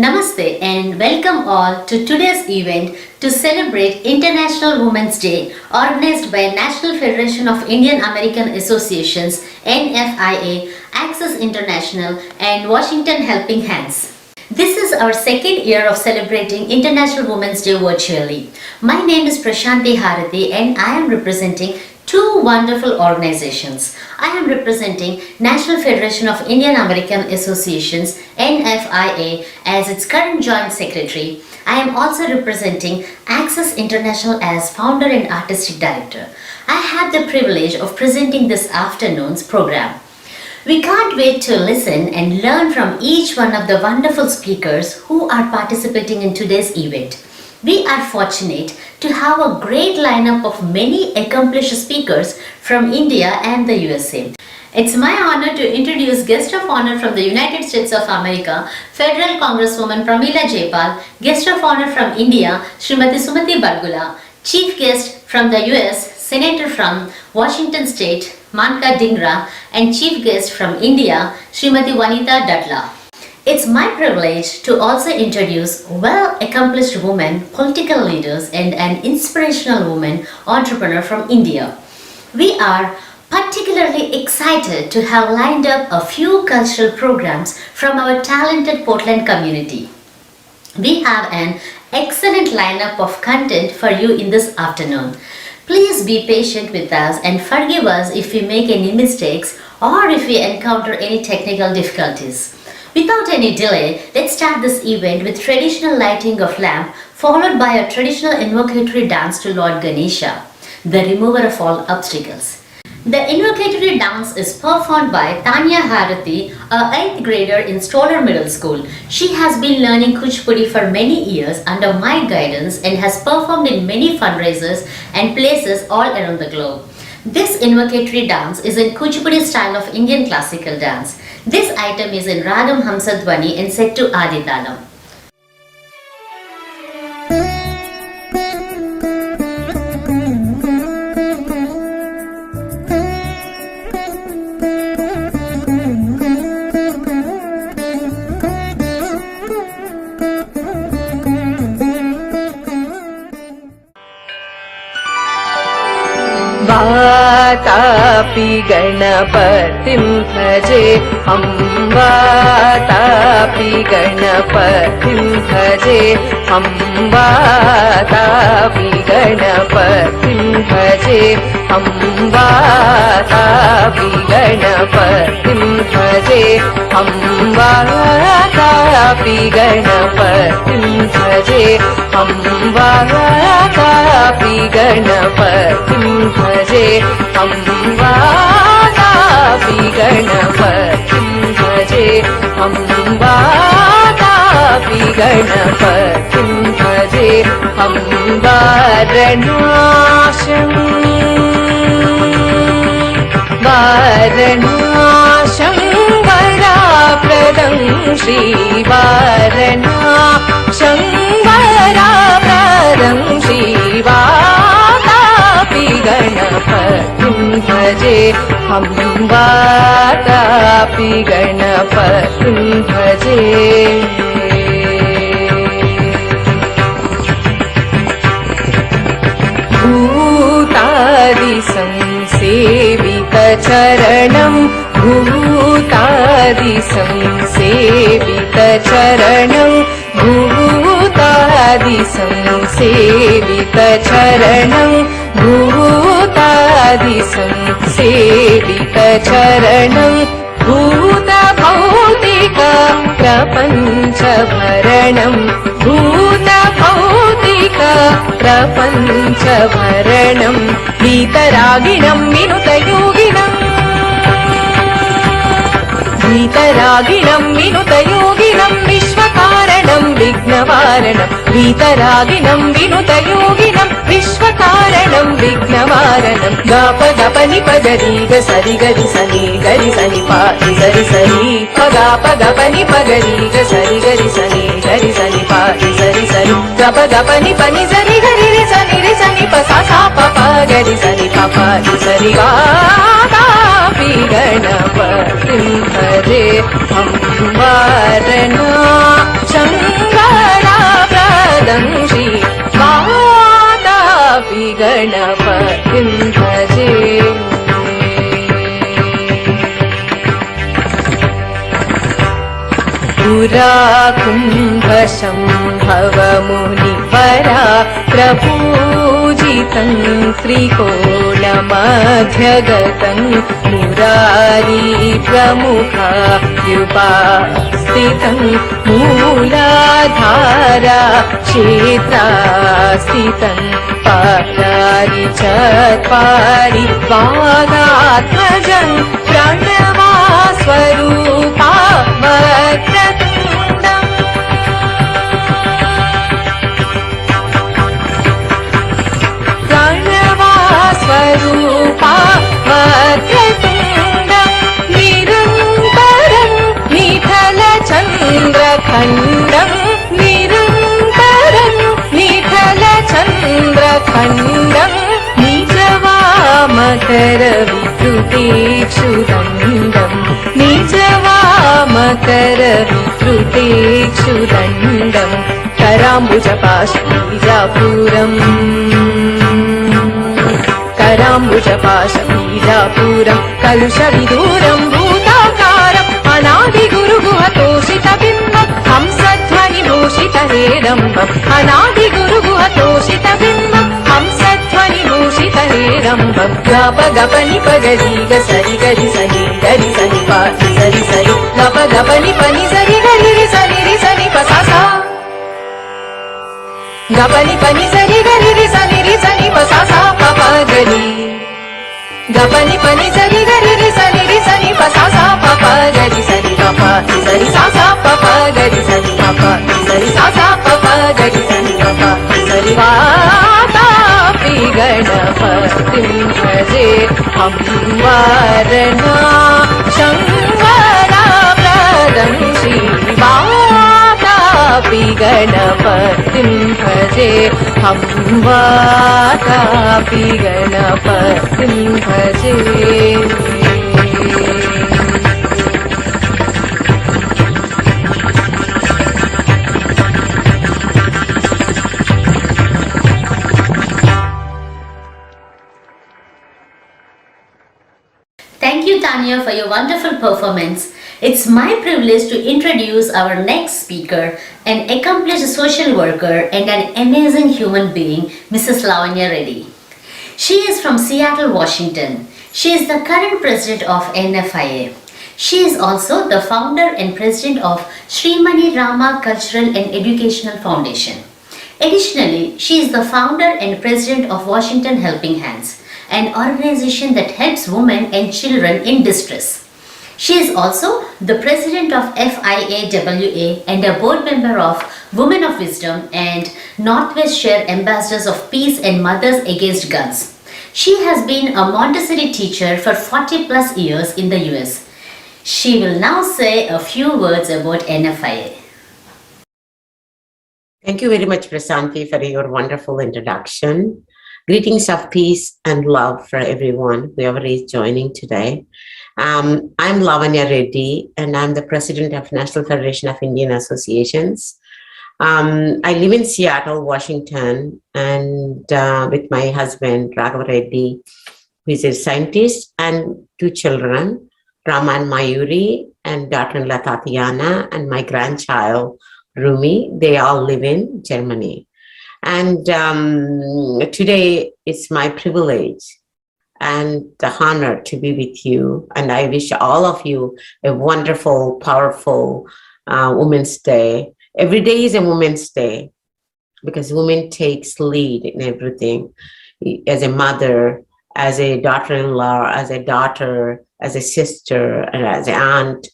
Namaste and welcome all to today's event to celebrate International Women's Day organized by National Federation of Indian American Associations NFIA, Access International and Washington Helping Hands. This is our second year of celebrating International Women's Day virtually. My name is Prashanti Harathi and I am representing two wonderful organizations. I am representing National Federation of Indian American Associations NFIA as its current Joint Secretary. I am also representing Access International as Founder and Artistic Director. I have the privilege of presenting this afternoon's program. We can't wait to listen and learn from each one of the wonderful speakers who are participating in today's event. We are fortunate to have a great lineup of many accomplished speakers from India and the U.S.A. It's my honor to introduce guest of honor from the United States of America, Federal Congresswoman Pramila Jayapal, guest of honor from India, Srimati Sumati Bargula, chief guest from the U.S., Senator from Washington State, Manka Dhingra, and chief guest from India, Srimati Vanita Datla. It's my privilege to also introduce well-accomplished women, political leaders, and an inspirational woman entrepreneur from India. We are particularly excited to have lined up a few cultural programs from our talented Portland community. We have an excellent lineup of content for you in this afternoon. Please be patient with us and forgive us if we make any mistakes or if we encounter any technical difficulties. Without any delay, let's start this event with traditional lighting of lamp followed by a traditional invocatory dance to Lord Ganesha, the remover of all obstacles. The invocatory dance is performed by Tanya Harathi, a 8th grader in Stoller Middle School. She has been learning Kuchipudi for many years under my guidance and has performed in many fundraisers and places all around the globe. This invocatory dance is in Kuchipudi style of Indian classical dance. This item is in Ragam Hamsadhwani and set to Adi Talam. Vatapi गणपतिं भजे हम वातापि गणपतिं भजे हम वातापि गणपतिं भजे हम वातापि गणपतिं भजे हम वातापि गणपतिं भजे हम वातापि गणपतिं भजे हम वातापि गणपतिं भजे हम वातापि गणपतिं भजे हम वारणासं वराप्रदं श्रीवारणासं वराप्रदं श्रीवातापि गणपतिं भजे हम वातापि गणपतिं भजे भूतादिसंसेवितचरणं भूतादिसंसेवितचरणं भूतादिसंसेवितचरणं भूतादिसंसेवितचरणं भूतभौतिक प्रपञ्चभरणं भूतभौतिक प्रपञ्चभरणं वीतरागिणं विनुतयोगिनं वीतरागिणं विनुतयोगिनं विश्वकारणं विघ्नवारणं वीतरागिणं विनुतयोगिनं विश्वकारणं विघ्नवारणं गाप गप नि पद री ग सरि गरि सनि पा सरि सरि गाप गप नि पद री ग सरि गरि सनि पा सरि सरि गप गप नि प नि सरि गरि रे सनि प सा प गरि सनि प सरि वातापि गणपतिं भजे हम वारणासं मुराकुम्भशम्भवमुनिवरा प्रपूजितं त्रिकोणमध्यगतं मुरारी प्रमुखायुपास्थितं मूलाधारा क्षेत्रास्थितं पादारि चत्वारि वागात्मजं प्रणवा स्वरूपा वक्रतुण्डम् प्रणवा स्वरूपा वक्रतुण्डम् निरन्तरं निखलचन्द्रखण्डम् निरन्तरं निखलचन्द्रखण्डम् निजवामकरविकृतेक्षुदण्डम् निजवामकरविकृतेक्षुदण्डम् कराम्बुजपाशबीजापुरम् कराम्बुजपाशबीजापुरम् कलुषविदूरम् भूताकारम् अनादिगुरुगुहतोषितबिम्बम् हंसध्वनिभूषितहेरम्बम् अनादिगुरुगुहतोषितबिम्बम् हंसध्वनिभूषितहेरम्बम् गप गप निप गरि ग सरि गरि सनि गरि सनि प सरि सरि गप गप निप नि सरि गरि रि सनि प सा सा गप निप नि सरि गरि रि सनि प सा सा प प गरि गप निप नि सरि गरि रि सनि प सा सा प प गरि सनि प प सरि सा सा प प गरि सनि प प सरि सा सा प प गरि सनि प प सरि वातापि गणपतिं भजे हम वारणा शङ्कराप्रदं श्रीवातापि गणपतिं भजे हम वातापि गणपतिं भजे Thank you, Tanya, for your wonderful performance. It's my privilege to introduce our next speaker, an accomplished social worker and an amazing human being, Mrs. Lavanya Reddy. She is from Seattle, Washington. She is the current president of NFIA. She is also the founder and president of Srimani Rama Cultural and Educational Foundation. Additionally, she is the founder and president of Washington Helping Hands, an organization that helps women and children in distress. She is also the president of FIAWA and a board member of Women of Wisdom and Northwest Share Ambassadors of Peace and Mothers Against Guns. She has been a Montessori teacher for 40 plus years in the US. She will now say a few words about NFIA. Thank you very much, Prasanthi, for your wonderful introduction. Greetings of peace and love for everyone, whoever is joining today. I'm Lavanya Reddy, and I'm the president of National Federation of Indian Associations. I live in Seattle, Washington, and with my husband, Raghav Reddy, who is a scientist, and two children, Rama and Mayuri, and daughter-in-law Tatiana, and my grandchild, Rumi. They all live in Germany. And today it's my privilege and the honor to be with you. And I wish all of you a wonderful, powerful Women's Day. Every day is a Women's Day because women takes lead in everything. As a mother, as a daughter-in-law, as a daughter, as a sister, and as an aunt,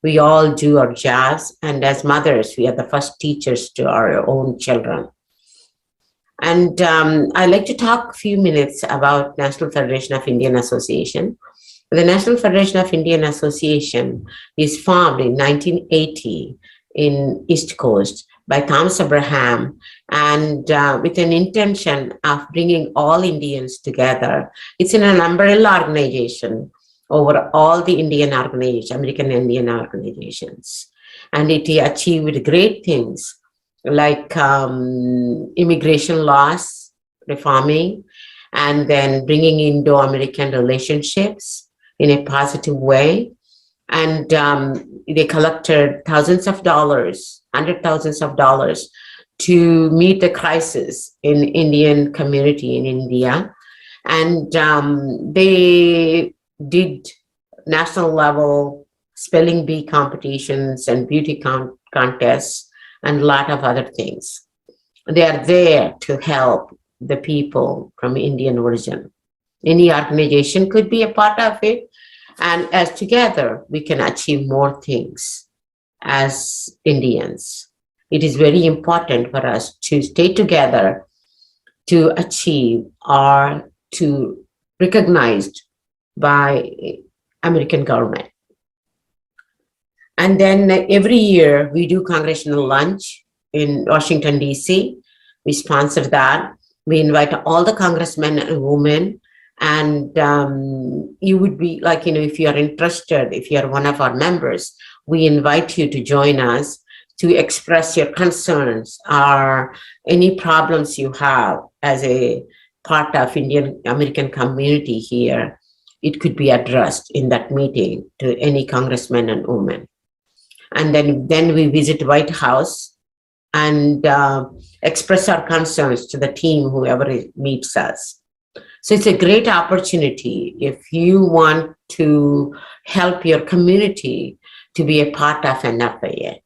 we all do our jobs. And as mothers, we are the first teachers to our own children. And I'd like to talk a few minutes about National Federation of Indian Association. The National Federation of Indian Association is formed in 1980 in East Coast by Thomas Abraham, and with an intention of bringing all Indians together. It's an umbrella organization over all the Indian organizations, American Indian organizations. And it achieved great things like immigration laws, reforming, and then bringing Indo-American relationships in a positive way, And they collected thousands of dollars, hundred thousands of dollars to meet the crisis in Indian community in India. And they did national level spelling bee competitions and beauty contests and a lot of other things. They are there to help the people from Indian origin. Any organization could be a part of it. And as together, we can achieve more things as Indians. It is very important for us to stay together to achieve or to recognized by American government. And then every year we do congressional lunch in Washington, D.C. We sponsor that. We invite all the congressmen and women. And you would be like, if you are interested, if you are one of our members, we invite you to join us to express your concerns or any problems you have as a part of Indian American community here. It could be addressed in that meeting to any congressman and woman. And then we visit White House and express our concerns to the team, whoever meets us. So it's a great opportunity if you want to help your community to be a part of NFIA.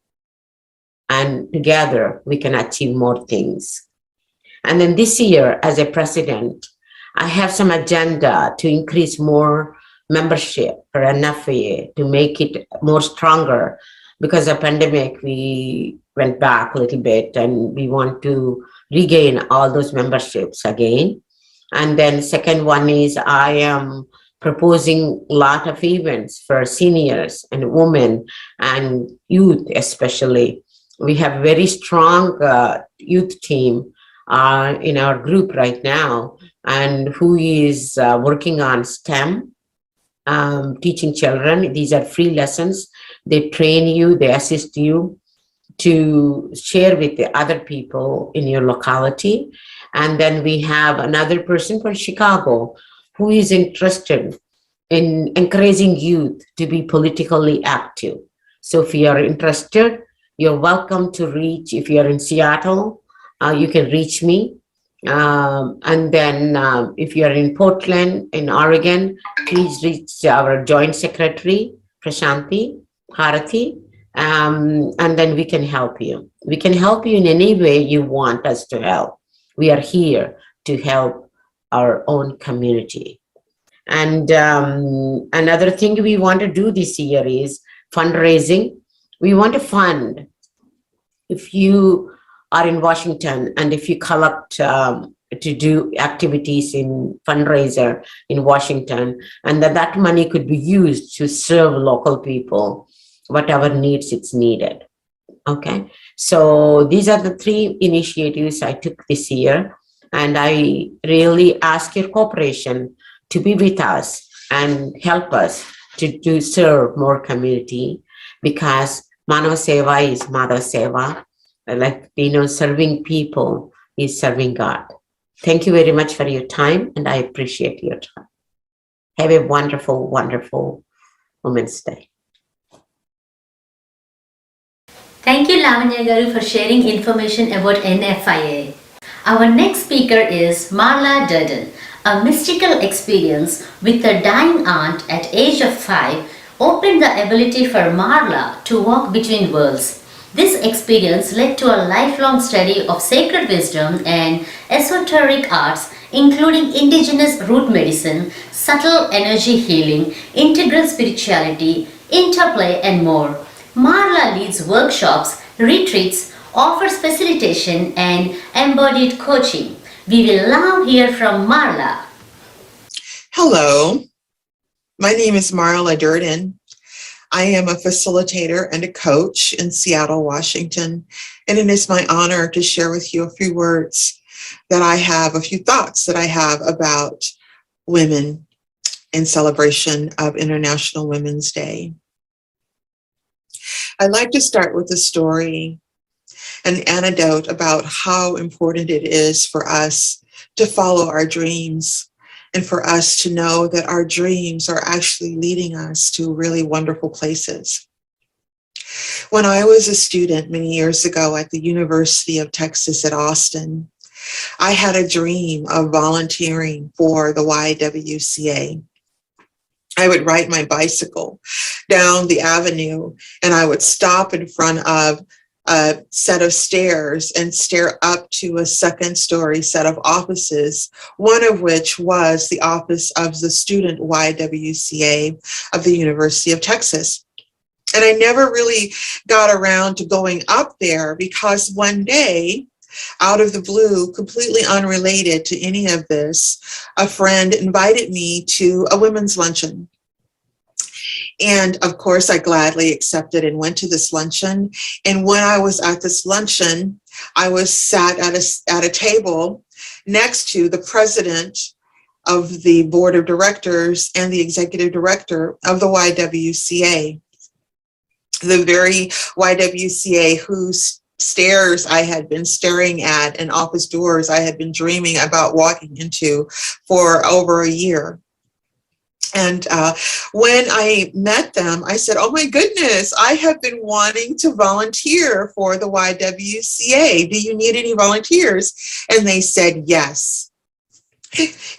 And together we can achieve more things. And then this year, as a president, I have some agenda to increase more membership for NFIA to make it more stronger. Because of pandemic, we went back a little bit and we want to regain all those memberships again. And then second one is I am proposing a lot of events for seniors and women and youth especially. We have very strong youth team in our group right now, and who is working on STEM, teaching children. These are free lessons. They train you, they assist you to share with the other people in your locality. And then we have another person from Chicago who is interested in encouraging youth to be politically active. So if you are interested, you're welcome to reach. If you're in Seattle, you can reach me. And then if you're in Portland, in Oregon, please reach our joint secretary, Prashanti Harati, and then we can help you. We can help you in any way you want us to help. We are here to help our own community. And another thing we want to do this year is fundraising. We want to fund. If you are in Washington and if you collect to do activities in fundraiser in Washington, and that money could be used to serve local people, whatever needs it's needed. Okay, so these are the three initiatives I took this year, and I really ask your cooperation to be with us and help us to serve more community, because Manava Seva is Mother Seva. Like, serving people is serving God. Thank you very much for your time, and I appreciate your time. Have a wonderful, wonderful Women's Day. Thank you, Lavanya Garu, for sharing information about NFIA. Our next speaker is Marla Durden. A mystical experience with a dying aunt at age of 5 opened the ability for Marla to walk between worlds. This experience led to a lifelong study of sacred wisdom and esoteric arts, including indigenous root medicine, subtle energy healing, integral spirituality, interplay, and more. Marla leads workshops, retreats, offers facilitation, and embodied coaching. We will now hear from Marla. Hello, my name is Marla Durden. I am a facilitator and a coach in Seattle, Washington, and it is my honor to share with you a few words that I have, a few thoughts that I have about women in celebration of International Women's Day. I'd like to start with a story, an anecdote about how important it is for us to follow our dreams and for us to know that our dreams are actually leading us to really wonderful places. When I was a student many years ago at the University of Texas at Austin, I had a dream of volunteering for the YWCA. I would ride my bicycle down the avenue and I would stop in front of a set of stairs and stare up to a second story set of offices, one of which was the office of the student YWCA of the University of Texas. And I never really got around to going up there because one day, out of the blue, completely unrelated to any of this, a friend invited me to a women's luncheon. And of course, I gladly accepted and went to this luncheon. And when I was at this luncheon, I was sat at a table next to the president of the board of directors and the executive director of the YWCA. The very YWCA whose stairs I had been staring at and office doors I had been dreaming about walking into for over a year. And when I met them, I said, oh my goodness, I have been wanting to volunteer for the YWCA. Do you need any volunteers? And they said, yes.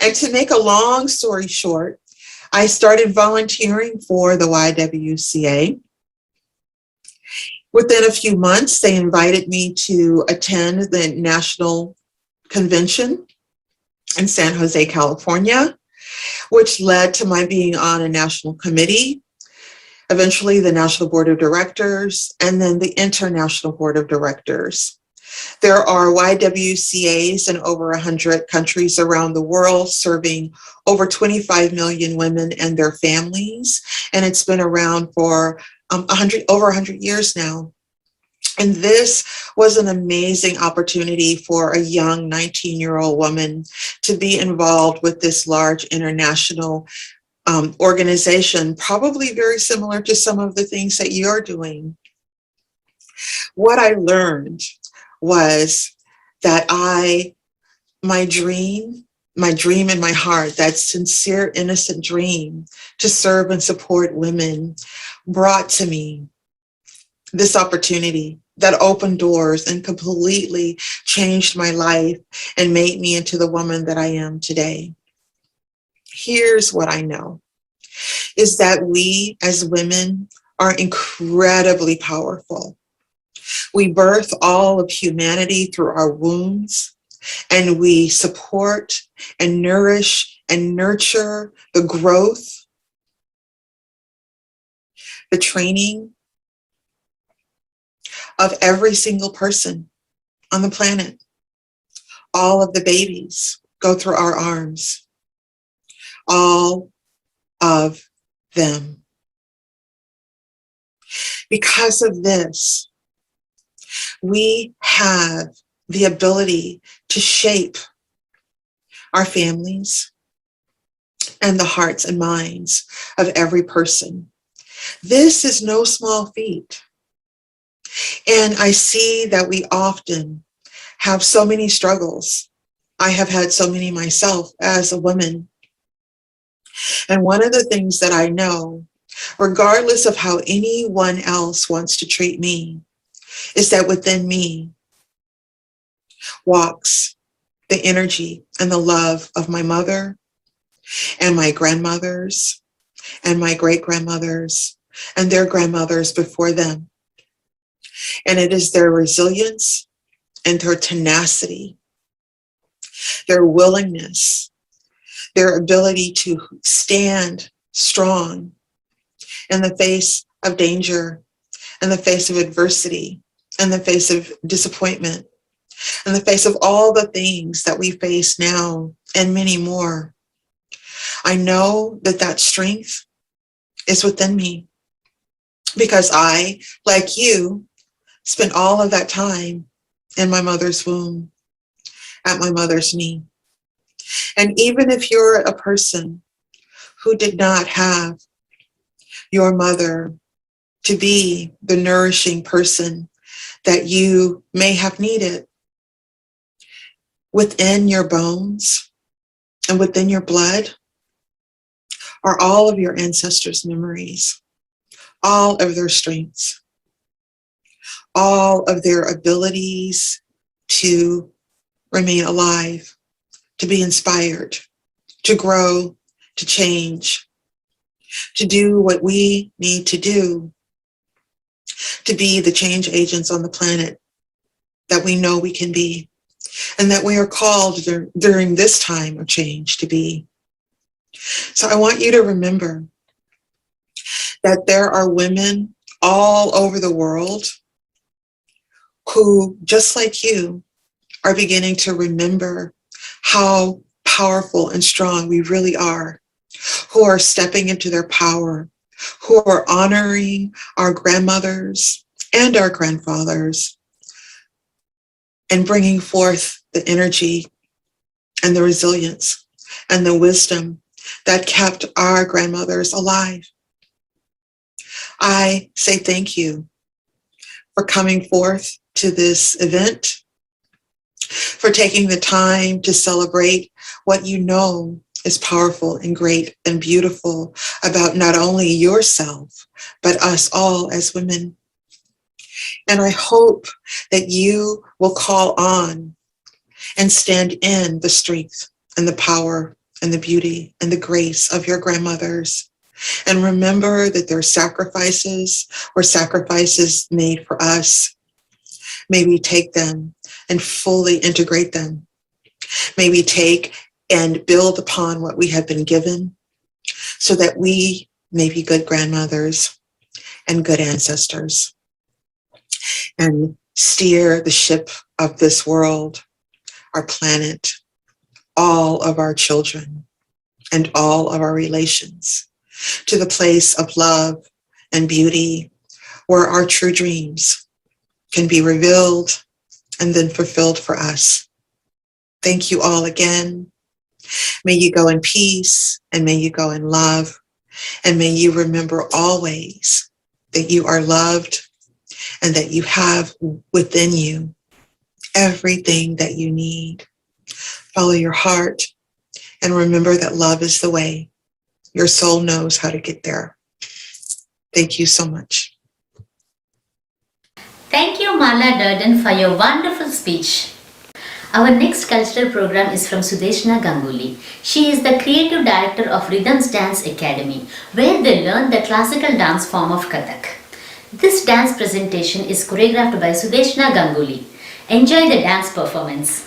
And to make a long story short, I started volunteering for the YWCA. Within a few months, they invited me to attend the national convention in San Jose, California, which led to my being on a national committee, eventually the National Board of Directors, and then the International Board of Directors. There are YWCAs in over 100 countries around the world, serving over 25 million women and their families, and it's been around for over 100 years now. And this was an amazing opportunity for a young 19-year-old woman to be involved with this large international organization, probably very similar to some of the things that you're doing. What I learned was that my dream in my heart, that sincere, innocent dream to serve and support women, brought to me this opportunity that opened doors and completely changed my life and made me into the woman that I am today. Here's what I know, is that we as women are incredibly powerful. We birth all of humanity through our wombs, and we support and nourish and nurture the growth, the training of every single person on the planet. All of the babies go through our arms. All of them. Because of this, we have the ability to shape our families and the hearts and minds of every person. This is no small feat. And I see that we often have so many struggles. I have had so many myself as a woman. And one of the things that I know, regardless of how anyone else wants to treat me, is that within me walks the energy and the love of my mother and my grandmothers and my great-grandmothers and their grandmothers before them. And it is their resilience and their tenacity, their willingness, their ability to stand strong in the face of danger, in the face of adversity, in the face of disappointment, in the face of all the things that we face now and many more. I know that that strength is within me because I, like you, spent all of that time in my mother's womb, at my mother's knee. And even if you're a person who did not have your mother to be the nourishing person that you may have needed, within your bones and within your blood are all of your ancestors' memories, all of their strengths, all of their abilities to remain alive, to be inspired, to grow, to change, to do what we need to do, to be the change agents on the planet that we know we can be, and that we are called during this time of change to be. So I want you to remember that there are women all over the world who, just like you, are beginning to remember how powerful and strong we really are, who are stepping into their power, who are honoring our grandmothers and our grandfathers and bringing forth the energy and the resilience and the wisdom that kept our grandmothers alive. I say thank you for coming forth to this event, for taking the time to celebrate what you know is powerful and great and beautiful about not only yourself, but us all as women. And I hope that you will call on and stand in the strength and the power and the beauty and the grace of your grandmothers. And remember that their sacrifices were sacrifices made for us. May we take them and fully integrate them. May we take and build upon what we have been given so that we may be good grandmothers and good ancestors and steer the ship of this world, our planet, all of our children and all of our relations to the place of love and beauty where our true dreams can be revealed and then fulfilled for us. Thank you all again. May you go in peace and may you go in love, and may you remember always that you are loved and that you have within you everything that you need. Follow your heart and remember that love is the way. Your soul knows how to get there. Thank you so much. Thank you, Marla Durden, for your wonderful speech. Our next cultural program is from Sudeshna Ganguly. She is the creative director of Rhythms Dance Academy, where they learn the classical dance form of Kathak. This dance presentation is choreographed by Sudeshna Ganguly. Enjoy the dance performance.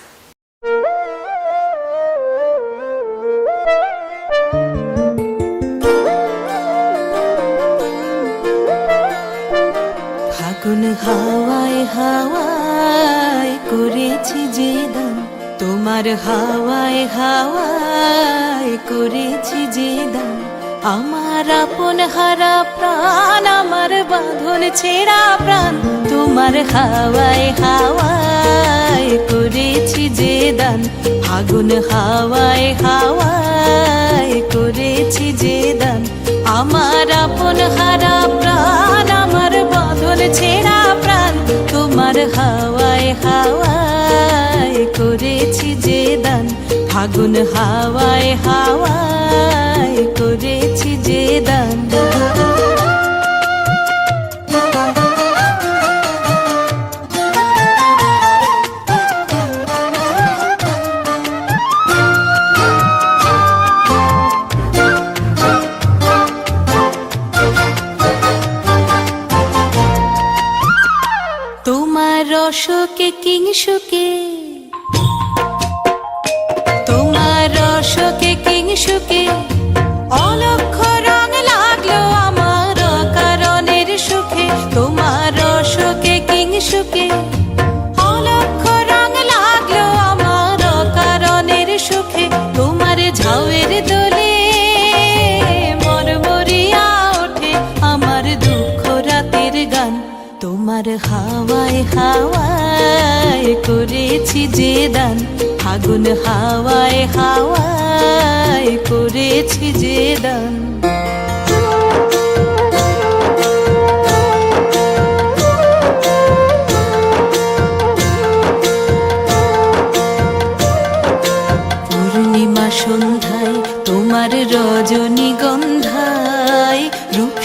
ফাগুন হাওয়ায় হাওয়ায় করেছি যে দান, তোমার হাওয়ায় হাওয়ায় করেছি যে দান, আমার আপন হারা প্রাণ, আমার বাঁধন ছেঁড়া প্রাণ, তোমার হাওয়ায় হাওয়ায় করেছি যে দান, ফাগুন হাওয়ায় হাওয়ায় করেছি যে দান, আমার আপন হারা প্রাণ, আমার বাঁধন ছেঁড়া প্রাণ, তোমার হাওয়ায় হাওয়ায় করেছি যে দান, ফাগুন হাওয়ায় হাওয়ায় করেছি যে দান। তোমার রসকে কিংসুকে, তোমার রসকে কিংসুকে, অলক্ষ রং লাগলো আমার কারণের সুখে, তোমার রসকে কিংসুকে, অলক্ষ রং লাগলো আমার কারণের সুখে, তোমার ঝাউয়ের দোলে মরমরিয়া ওঠে আমার দুঃখ রাতের গান, তোমার হাওয়ায় হাওয়ায় করেছি যে দান, ফাগুন হাওয়ায় হাওয়ায় করেছি যে দান। পূর্ণিমা সন্ধ্যা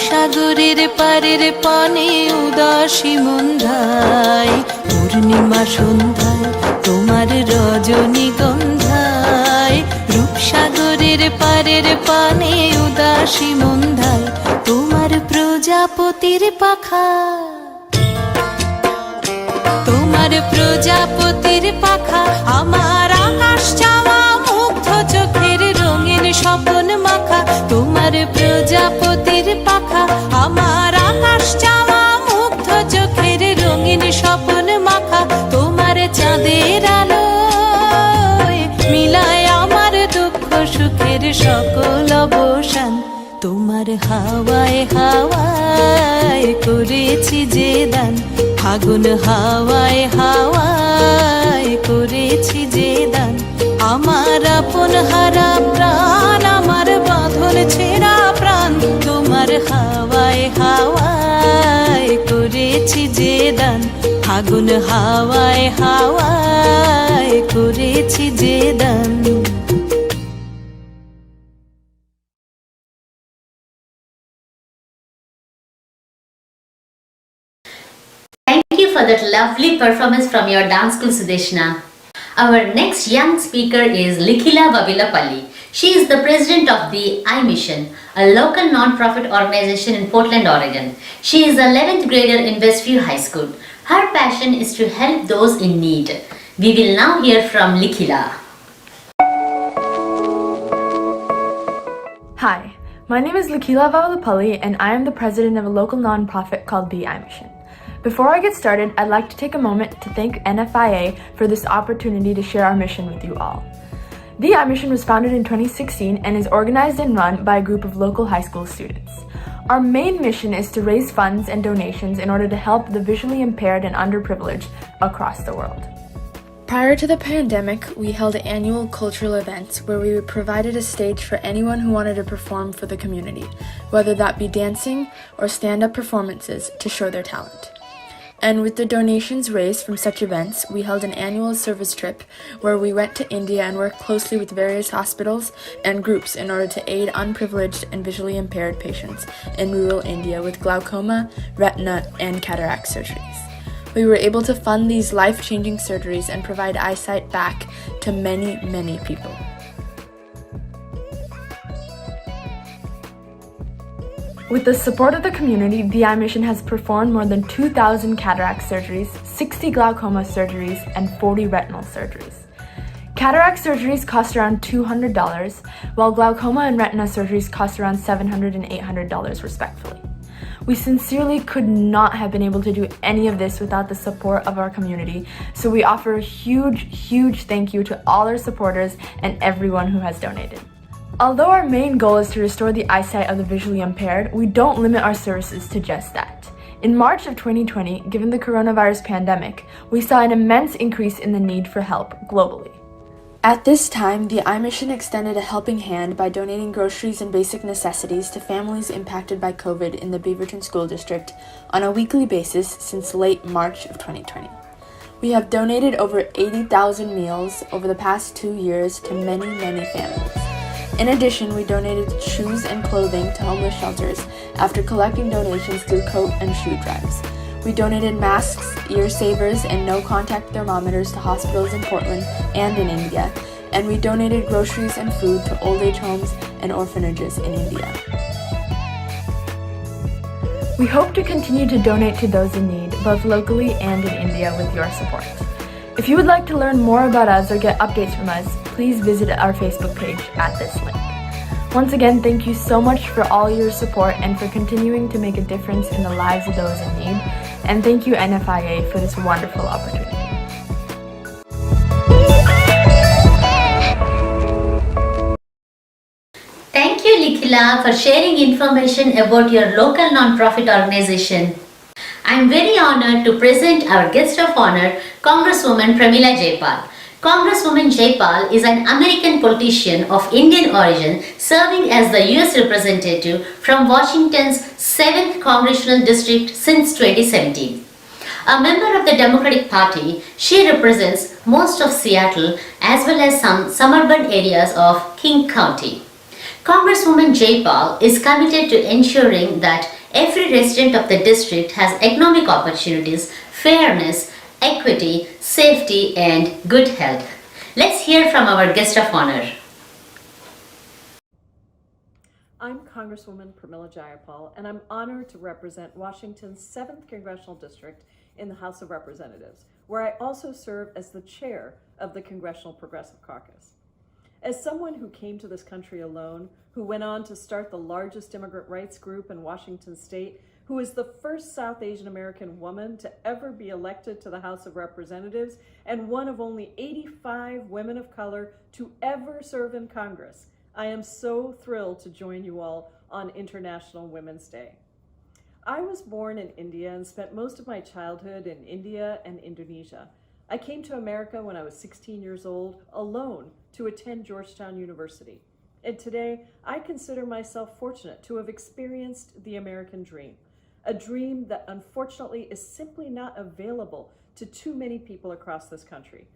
রূপসাগরের পারের পানে উদাসী মন্ধায় পূর্ণিমা সন্ধ্যায় তোমার রজনীগন্ধায় রূপসাগরের পারের পানে উদাসী মন্ধায় তোমার প্রজাপতির পাখা তোমার প্রজাপতির পাখা আমার আকাশ চাওয়া মুগ্ধ চোখের রঙিন স্বপন মাখা তোমার প্রজাপতির পাখা আমার আকাশ চাওয়া মুগ্ধ চোখের রঙিন স্বপন মাখা তোমার চাঁদের আলোয় মিলায় আমার দুঃখ সুখের সকল অবসান তোমার হাওয়ায় হাওয়ায় করেছি যে দান ফাগুন হাওয়ায় হাওয়ায় করেছি যে দান আমার আপন হারা প্রাণ আমার বাঁধন ছেঁড়া প্রাণ তোমার হাওয়ায় হাওয়ায় করেছি যে দান ফাগুন হাওয়ায় হাওয়ায় করেছি যে দান Thank you for that lovely performance from your dance school, Sudeshna. Our next young speaker is Likhila Vavilapalli. She is the president of the I-Mission, a local non-profit organization in Portland, Oregon. She is an 11th grader in Westview High School. Her passion is to help those in need. We will now hear from Likhila. Hi, my name is Likhila Vavilapalli and I am the president of a local non-profit called the I-Mission. Before I get started, I'd like to take a moment to thank NFIA for this opportunity to share our mission with you all. The I-Mission was founded in 2016 and is organized and run by a group of local high school students. Our main mission is to raise funds and donations in order to help the visually impaired and underprivileged across the world. Prior to the pandemic, we held annual cultural events where we provided a stage for anyone who wanted to perform for the community, whether that be dancing or stand-up performances to show their talent. And with the donations raised from such events, we held an annual service trip where we went to India and worked closely with various hospitals and groups in order to aid unprivileged and visually impaired patients in rural India with glaucoma, retina, and cataract surgeries. We were able to fund these life-changing surgeries and provide eyesight back to many, many people. With the support of the community, the I-Mission has performed more than 2,000 cataract surgeries, 60 glaucoma surgeries, and 40 retinal surgeries. Cataract surgeries cost around $200, while glaucoma and retina surgeries cost around $700 and $800 respectively. We sincerely could not have been able to do any of this without the support of our community, so we offer a huge thank you to all our supporters and everyone who has donated. Although our main goal is to restore the eyesight of the visually impaired, we don't limit our services to just that. In March of 2020, given the coronavirus pandemic, we saw an immense increase in the need for help globally. At this time, the I-Mission extended a helping hand by donating groceries and basic necessities to families impacted by COVID in the Beaverton School District on a weekly basis since late March of 2020. We have donated over 80,000 meals over the past 2 years to many, many families. In addition, we donated shoes and clothing to homeless shelters after collecting donations through coat and shoe drives. We donated masks, ear savers, and no-contact thermometers to hospitals in Portland and in India, and we donated groceries and food to old age homes and orphanages in India. We hope to continue to donate to those in need, both locally and in India, with your support. If you would like to learn more about us or get updates from us, please visit our Facebook page at this link. Once again, thank you so much for all your support and for continuing to make a difference in the lives of those in need. And thank you, NFIA, for this wonderful opportunity. Thank you, Likhila, for sharing information about your local non-profit organization. I am very honored to present our guest of honor, Congresswoman Pramila Jayapal. Congresswoman Jayapal is an American politician of Indian origin serving as the U.S. representative from Washington's 7th Congressional District since 2017. A member of the Democratic Party, she represents most of Seattle as well as some suburban areas of King County. Congresswoman Jayapal is committed to ensuring that every resident of the district has economic opportunities, fairness, equity, safety, and good health. Let's hear from our guest of honor. I'm Congresswoman Pramila Jayapal, and I'm honored to represent Washington's 7th Congressional District in the House of Representatives, where I also serve as the chair of the Congressional Progressive Caucus. As someone who came to this country alone, who went on to start the largest immigrant rights group in Washington state, who is the first South Asian American woman to ever be elected to the House of Representatives, and one of only 85 women of color to ever serve in Congress, I am so thrilled to join you all on International Women's Day. I was born in India and spent most of my childhood in India and Indonesia. I came to America when I was 16 years old, alone, to attend Georgetown University. And today, I consider myself fortunate to have experienced the American dream, a dream that unfortunately is simply not available to too many people across this country.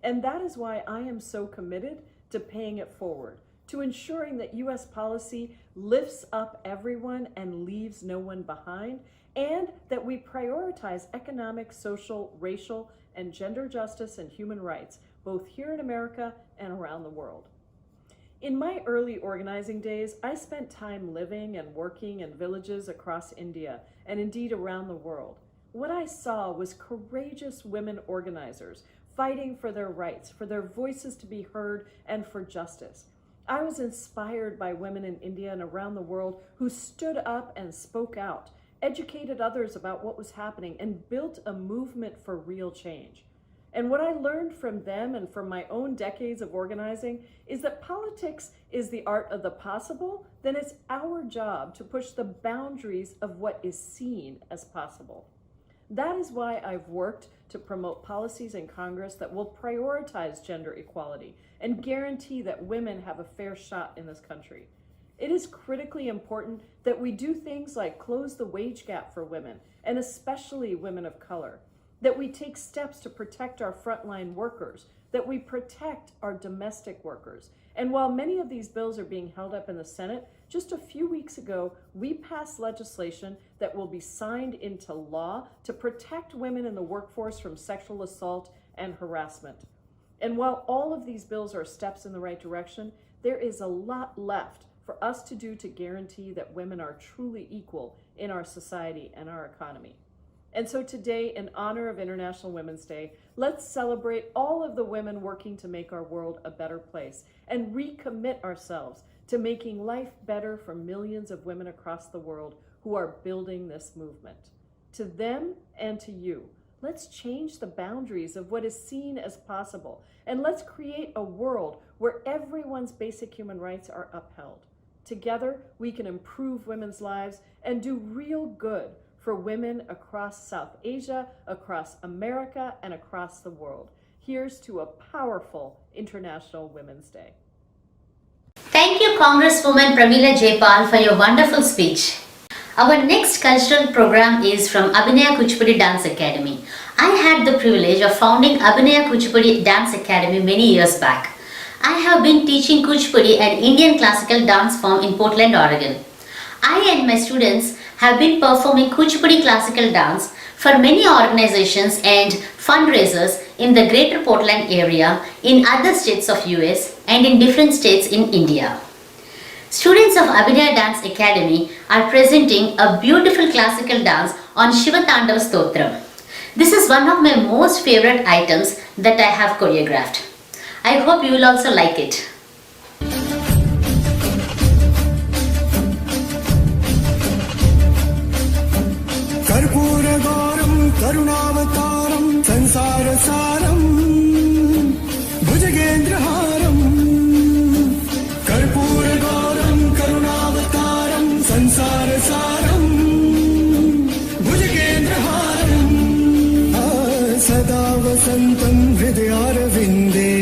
And that is why I am so committed to paying it forward, to ensuring that U.S. policy lifts up everyone and leaves no one behind, and that we prioritize economic, social, racial, and gender justice and human rights, both here in America and around the world. In my early organizing days, I spent time living and working in villages across India and indeed around the world. What I saw was courageous women organizers fighting for their rights, for their voices to be heard, and for justice. I was inspired by women in India and around the world who stood up and spoke out, educated others about what was happening, and built a movement for real change. And what I learned from them and from my own decades of organizing is that politics is the art of the possible, then it's our job to push the boundaries of what is seen as possible. That is why I've worked to promote policies in Congress that will prioritize gender equality and guarantee that women have a fair shot in this country. It is critically important that we do things like close the wage gap for women, and especially women of color, that we take steps to protect our frontline workers, that we protect our domestic workers. And while many of these bills are being held up in the Senate, just a few weeks ago, we passed legislation that will be signed into law to protect women in the workforce from sexual assault and harassment. And while all of these bills are steps in the right direction, there is a lot left for us to do to guarantee that women are truly equal in our society and our economy. And so today, in honor of International Women's Day, let's celebrate all of the women working to make our world a better place and recommit ourselves to making life better for millions of women across the world who are building this movement. To them and to you, let's change the boundaries of what is seen as possible, and let's create a world where everyone's basic human rights are upheld. Together, we can improve women's lives and do real good for women across South Asia, across America, and across the world. Here's to a powerful International Women's Day. Thank you, Congresswoman Pramila Jayapal, for your wonderful speech. Our next cultural program is from Abhinaya Kuchipudi Dance Academy. I had the privilege of founding Abhinaya Kuchipudi Dance Academy many years back. I have been teaching Kuchipudi, an Indian classical dance form in Portland, Oregon. I and my students have been performing Kuchipudi classical dance for many organizations and fundraisers in the greater Portland area, in other states of US, and in different states in India. Students of Abhinaya Dance Academy are presenting a beautiful classical dance on Shiva Tandav Stotram. This is one of my most favorite items that I have choreographed. I hope you will also like it. करुणावतारं संसारसारं भुजगेन्द्रहारं कर्पूरगौरं करुणावतारं संसारसारं भुजगेन्द्रहारं सदा वसन्तं हृदयारविन्दे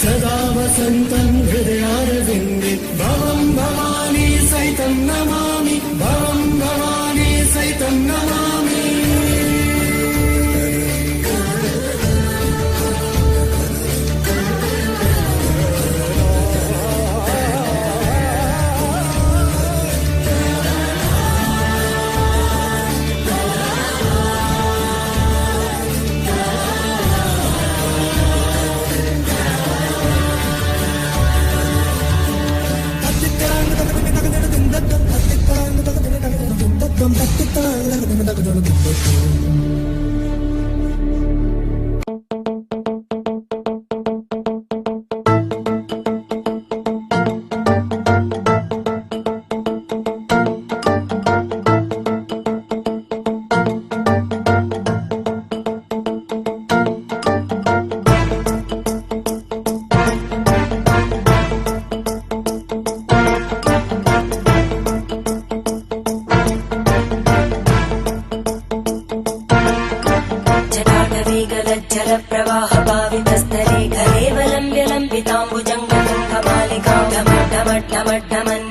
सदा वसन्तं हृदयारविन्दे भवं भवानी सहितं नमामि भवं भवानी सहितं नमामि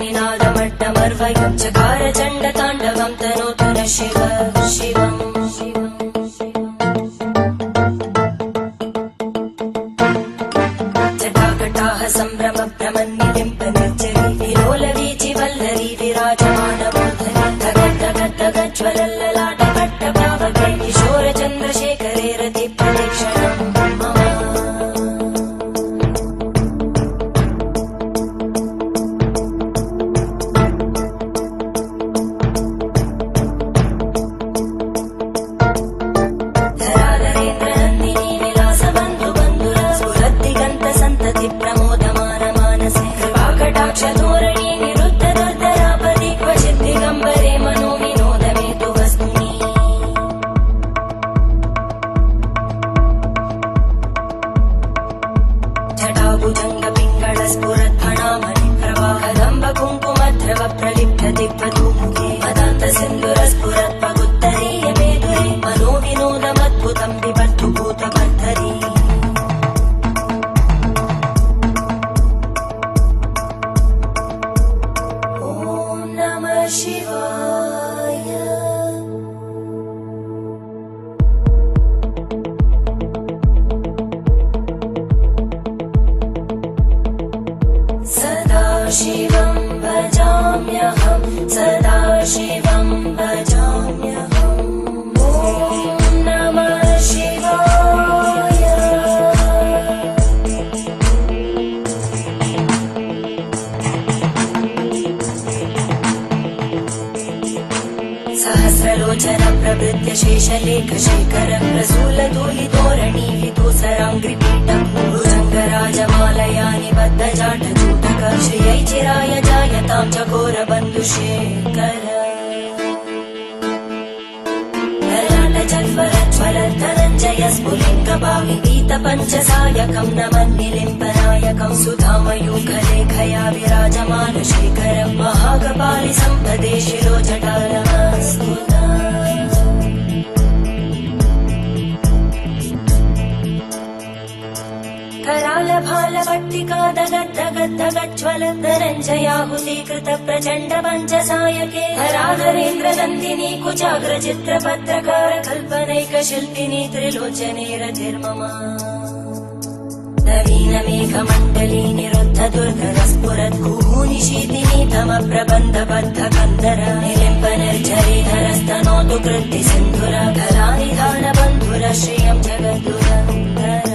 निनादमट्टमर्वयं चकार चण्डताण्डवं तनोतु न शिव शिवम् जटाकटाः सम्भ्रमभ्रमन्निलिम्प निर्जरी विलोलवीचि वल्लरी विराजमानमूर्धनि धगद्धगद्धगज्ज्वलल्ललाटकट्टपावके किशोरचन्द्रशेखरे रति प्रदक्षिणम् मम शिवं भजाम्यहं सदा शिवं भजाम्यहम् ॐ नमः शिवाय सहस्रलोचन प्रभृत्य शेषलेख शेखर प्रसूलतोलितोरणी विदूसराङ्घ्रिपीठभुजङ्गराजमालया निबद्धजाटचूटक श्रियै चिराय जायतां चकोरबन्धुशेखर ललाटजल्परज्वलद्धनञ्जय स्फुलिङ्गभाविपीतपञ्चसायकं नमन्निलिम्पनायकं सुधामयूखलेखया विराजमानशेखरं महागपालि सम्पदे शिरोजटालमस्तुता करालभालभट्टिका दगद्धगद्धगज्ज्वलद्धनञ्जयाहुतीकृत प्रचण्ड पञ्चसायके हराधरेन्द्रनन्दिनी कुचाग्रचित्रपत्रकार कल्पनैकशिल्पिनी त्रिलोचने रतिर्मम नवीनमेघमण्डली निरुद्ध दुर्धरस्फुरद्गुहूनिशीतिनी तमप्रबन्धबद्धकन्दर निलिम्प निर्झरीधरस्तनोतु कृत्ति सिन्धुर कलानिधानबन्धुर श्रियं जगद्दुरन्धर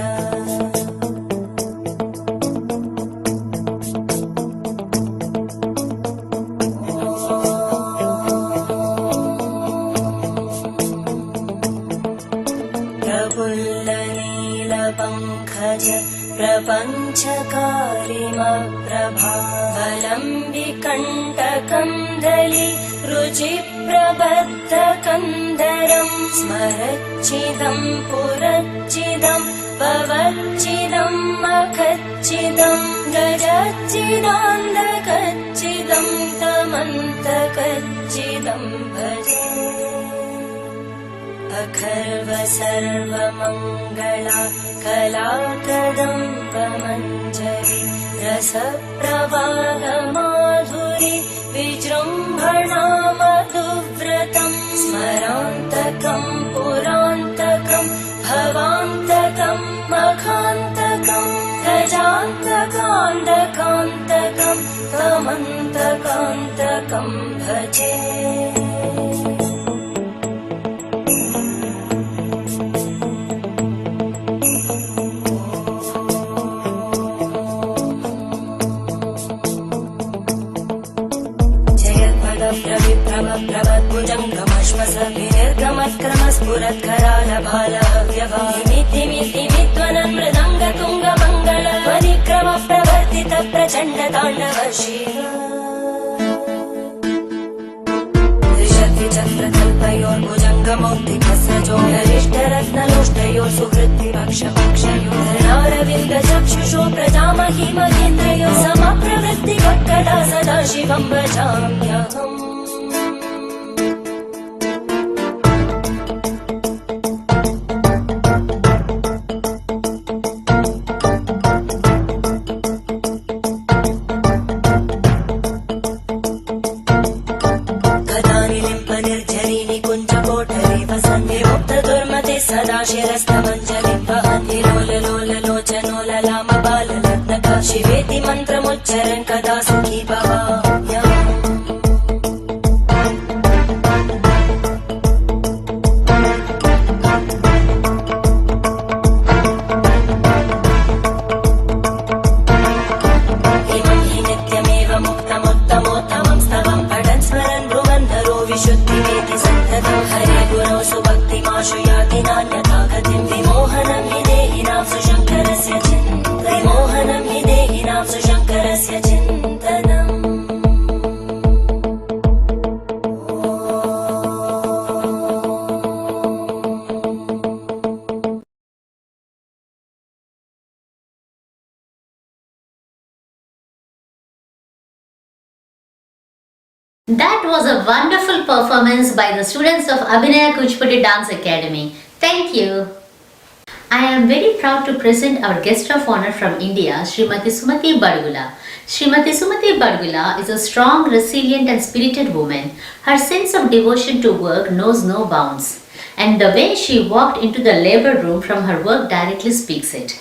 प्रपञ्चकारिमप्रभावलम्बिकण्टकं दलि रुचिप्रबद्धकन्धरं स्मरच्चिदं पुरच्चिदं भवच्चिदं मखच्चिदं गजच्चिदान्धकच्चिदं तमन्तकच्चिदं भजे अखर्व सर्वमङ्गला कलाकदम्बमञ्जरी रसप्रवाहमाधुरी विजृम्भणा मधुव्रतं स्मरान्तकं पुरान्तकं भवान्तकं मखान्तकं गजान्तकान्तकान्तकं तमन्तकान्तकं भजे विनिर्गमत्क्रमस्फुरत्करालभालव्यवामिद्धिमिद्धिमिध्वनन् मृदङ्गतुङ्गमङ्गल परिक्रम प्रवर्तित प्रचण्ड ताण्डव शिव त्रिशक्तिचक्रकल्पयोर्भुजङ्गमौक्तिकस्रजोगरिष्ठरत्नलोष्टयोः सुहृद्विपक्षपक्षयोर्नारविन्दचक्षुषो प्रजामहि महेन्द्रयोः समप्रवृत्तिवक्कदा सदा शिवं भजाम्यहम् शिरस्तमञ्जलिं वहति लोललोललोचनोललामबाललग्नका शिवेति मन्त्रमुच्चरन् कदा सुखी भवाम्यहम् इमं हि नित्यमेव मुक्तमुत्तमोत्तमं स्तवं पठन् स्मरन् भ्रुवन्धरो विशुद्धिमेति सन्ततं हरे गुरौ सुभक्तिमाशु याति नान्यथा गतिं विमोहनं हि देहिनां सुशङ्करस्य विमोहनं हि देहिनां सुशङ्करस्य चिन्तनम् That was a wonderful performance by the students of Abhinaya Kuchipudi Dance Academy. Thank you. I am very proud to present our guest of honor from India, Srimati Sumati Badgula. Srimati Sumati Badgula is a strong, resilient and spirited woman. Her sense of devotion to work knows no bounds. And the way she walked into the labor room from her work directly speaks it.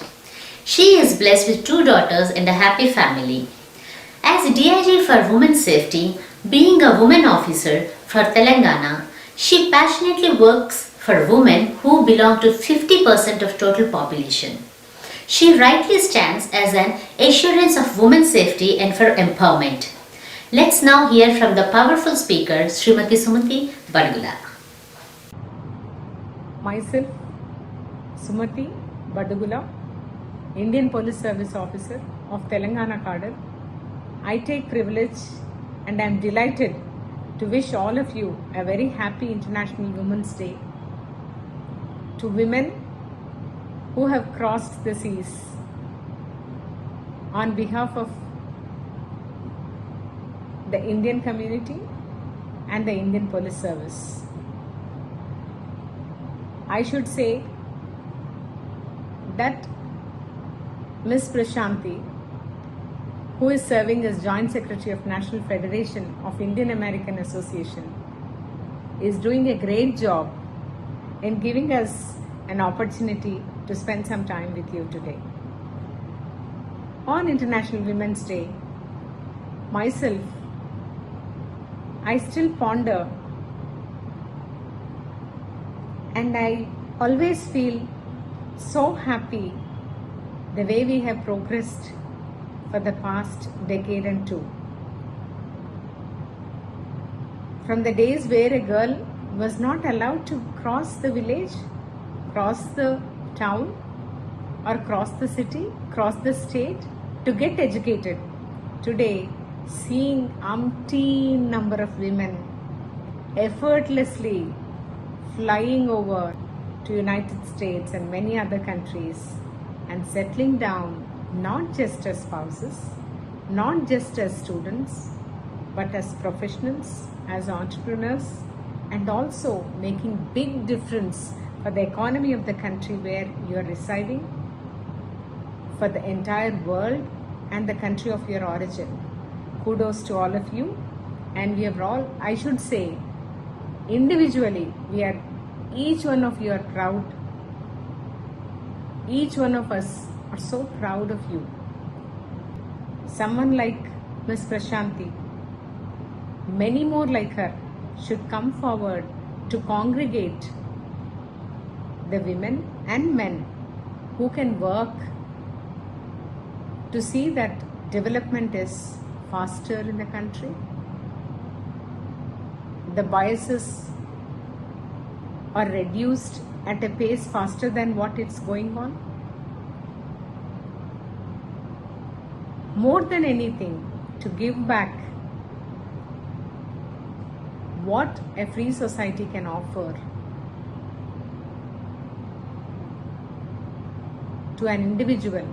She is blessed with 2 daughters and a happy family. As DIG for Women's Safety, being a woman officer for Telangana, she passionately works for women who belong to 50% of total population. She rightly stands as an assurance of women's safety and for empowerment. Let's now hear from the powerful speaker, Srimati Sumati Badgula. Myself, Sumati Badgula, Indian Police Service Officer of Telangana Cadre. I take privilege and I am delighted to wish all of you a very happy International Women's Day. To women who have crossed the seas, on behalf of the Indian community and the Indian Police Service, I should say that Ms. Prashanti, who is serving as Joint Secretary of National Federation of Indian American Association, is doing a great job in giving us an opportunity to spend some time with you today. On International Women's Day, myself, I still ponder and I always feel so happy the way we have progressed for the past decade and 2. From the days where a girl was not allowed to cross the village, cross the town, or cross the city, cross the state to get educated. Today, seeing umpteen number of women effortlessly flying over to United States and many other countries and settling down not just as spouses, not just as students, but as professionals, as entrepreneurs, and also making big difference for the economy of the country where you are residing, for the entire world and the country of your origin. Kudos to all of you, and we are all, I should say, individually, we are, each one of you are proud. Each one of us are so proud of you. Someone like Ms. Prashanti, many more like her, should come forward to congregate the women and men who can work to see that development is faster in the country. The biases are reduced at a pace faster than what it's going on. More than anything, to give back what a free society can offer to an individual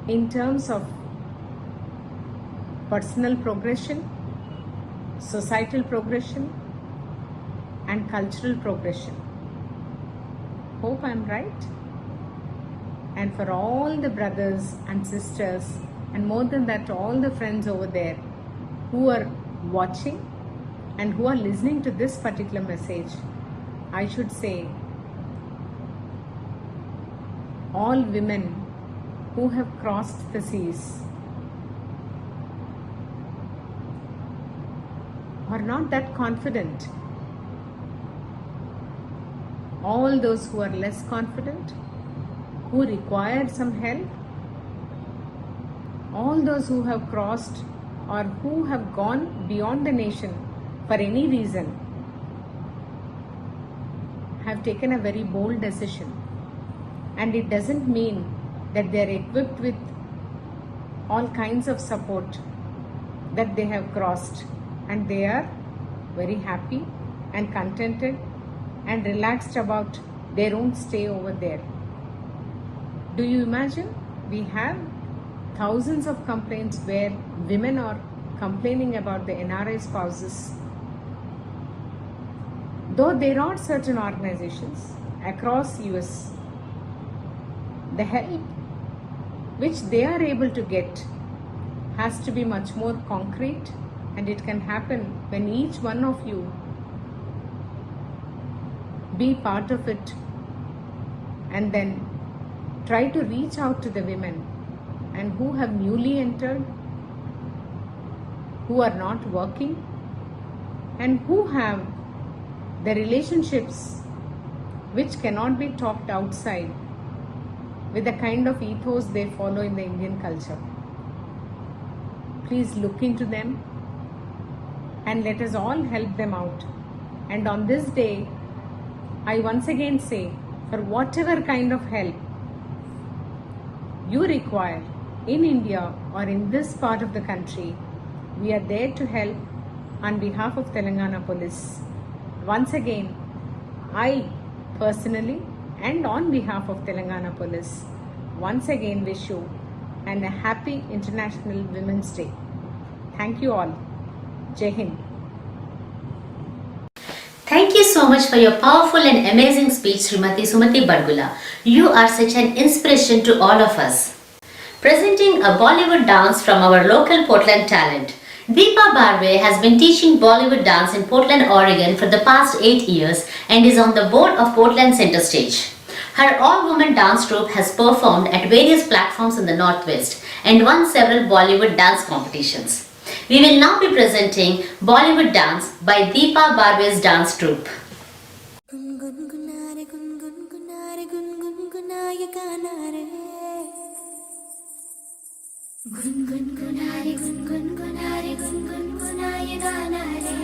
in terms of personal progression, societal progression, and cultural progression. Hope I'm right. And for all the brothers and sisters, and more than that, all the friends over there who are watching and who are listening to this particular message, I should say all women who have crossed the seas are not that confident. All those who are less confident, who required some help, all those who have crossed or who have gone beyond the nation for any reason have taken a very bold decision. And it doesn't mean that they are equipped with all kinds of support that they have crossed, and they are very happy and contented and relaxed about their own stay over there. Do you imagine? We have thousands of complaints where women are complaining about the NRI spouses. Though there are certain organizations across US, the help which they are able to get has to be much more concrete, and it can happen when each one of you be part of it and then try to reach out to the women and who have newly entered, who are not working, and who have the relationships which cannot be talked outside with the kind of ethos they follow in the Indian culture. Please look into them and let us all help them out. And on this day, I once again say, for whatever kind of help you require in India or in this part of the country, we are there to help on behalf of Telangana Police. Once again, I personally and on behalf of Telangana Police, once again wish you a happy International Women's Day. Thank you all. Jai Hind. Thank you so much for your powerful and amazing speech, Srimati Sumati Bargula. You are such an inspiration to all of us. Presenting a Bollywood dance from our local Portland talent. Deepa Barve has been teaching Bollywood dance in Portland, Oregon for the past 8 years and is on the board of Portland Center Stage. Her all-woman dance troupe has performed at various platforms in the Northwest and won several Bollywood dance competitions. We will now be presenting Bollywood Dance by Deepa Barve's dance troupe. गुनगुनारे गुनगुनारे गुनगुनाए गाना रे गुनगुनारे गुनगुनारे गुनगुनाए गाना रे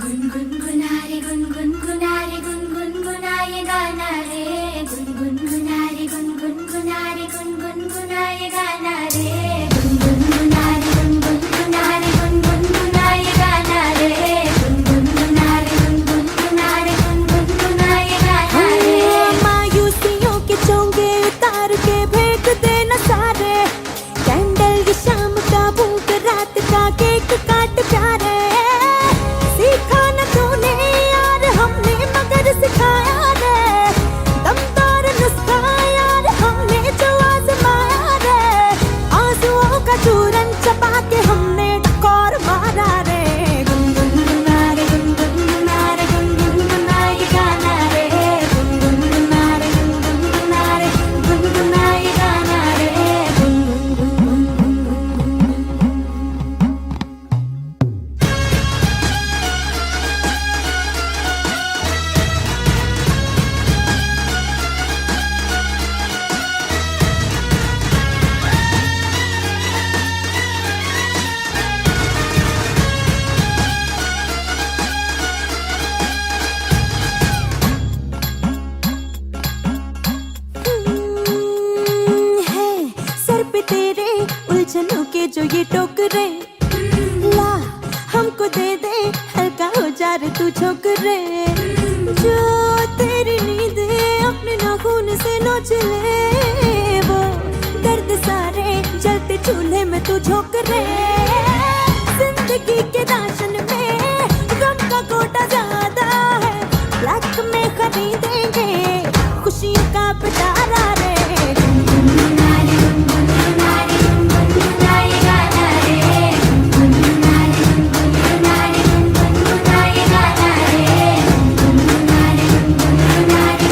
गुनगुनारे गुनगुनारे गुनगुनाए गाना रे गुनगुनारे गुनगुनारे गुनगुनाए गाना रे गुनगुनारे गुनगुनारे गुनगुनाए गाना रे मायूसियों के चोंगे उतार के फेंक देना सारे कैंडल की शाम का भूख रात का केक काट प्यारे सीखा न तूने यार हमने मगर सिखाया रे दमदार नुस्खा यार हमने जो आजमाया रे आंसुओं का चूरन चबा के हमने टकोर मारा रे गुनगुनारे गुनगुनारे गुनगुनाए गाना रे गुनगुनारे गुनगुनारे गुनगुनाए गाना रे है सर पे तेरे उलझनों के जो ये टोकरे ला हमको दे दे हल्का हो जा रे तू छोकरे जो तेरी नींद अपने नाखून से नोच ले वो दर्द सारे जलते चूल्हे में तू झोंक रे जिंदगी के राशन में गम का कोटा ज्यादा है ब्लैक में खरीदेंगे खुशियों का पिटारा रे गुनगुनारे गुनगुनारे गुनगुनाए गाना रे गुनगुनारे गुनगुनारे गुनगुनाए गाना रे गुनगुनारे गुनगुनारे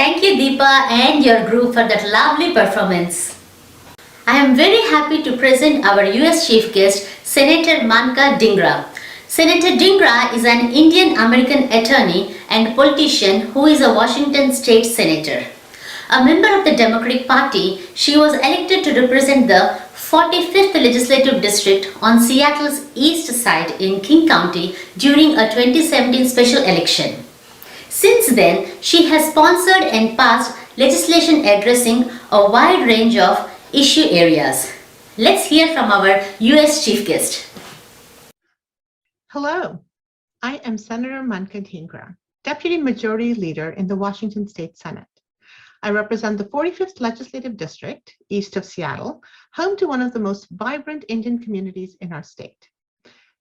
Thank you, Deepa, and your group for that lovely performance. I am very happy to present our US Chief Guest, Senator Manka Dhingra. Senator Dhingra is an Indian American attorney and politician who is a Washington State Senator. A member of the Democratic Party, she was elected to represent the 45th Legislative District on Seattle's east side in King County during a 2017 special election. Since then, she has sponsored and passed legislation addressing a wide range of issue areas. Let's hear from our US Chief Guest. Hello, I am Senator Manka Dhingra, Deputy Majority Leader in the Washington State Senate. I represent the 45th Legislative District, east of Seattle, home to one of the most vibrant Indian communities in our state.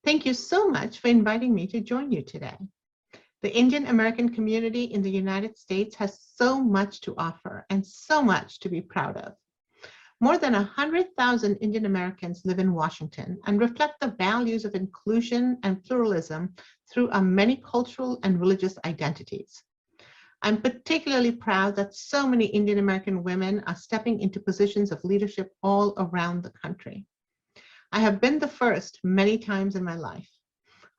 Thank you so much for inviting me to join you today. The Indian American community in the United States has so much to offer and so much to be proud of. More than 100,000 Indian Americans live in Washington and reflect the values of inclusion and pluralism through our many cultural and religious identities. I'm particularly proud that so many Indian American women are stepping into positions of leadership all around the country. I have been the first many times in my life.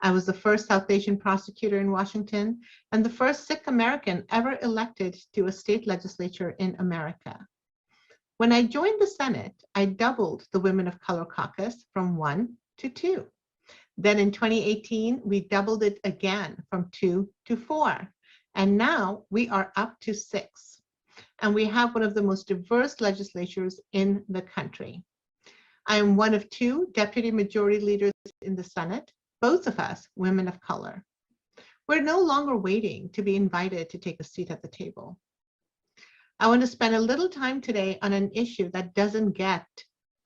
I was the first South Asian prosecutor in Washington and the first Sikh American ever elected to a state legislature in America. When I joined the Senate, I doubled the Women of Color Caucus from 1 to 2. Then in 2018, we doubled it again from 2 to 4. And now we are up to 6. And we have one of the most diverse legislatures in the country. I am one of 2 deputy majority leaders in the Senate, both of us women of color. We're no longer waiting to be invited to take a seat at the table. I want to spend a little time today on an issue that doesn't get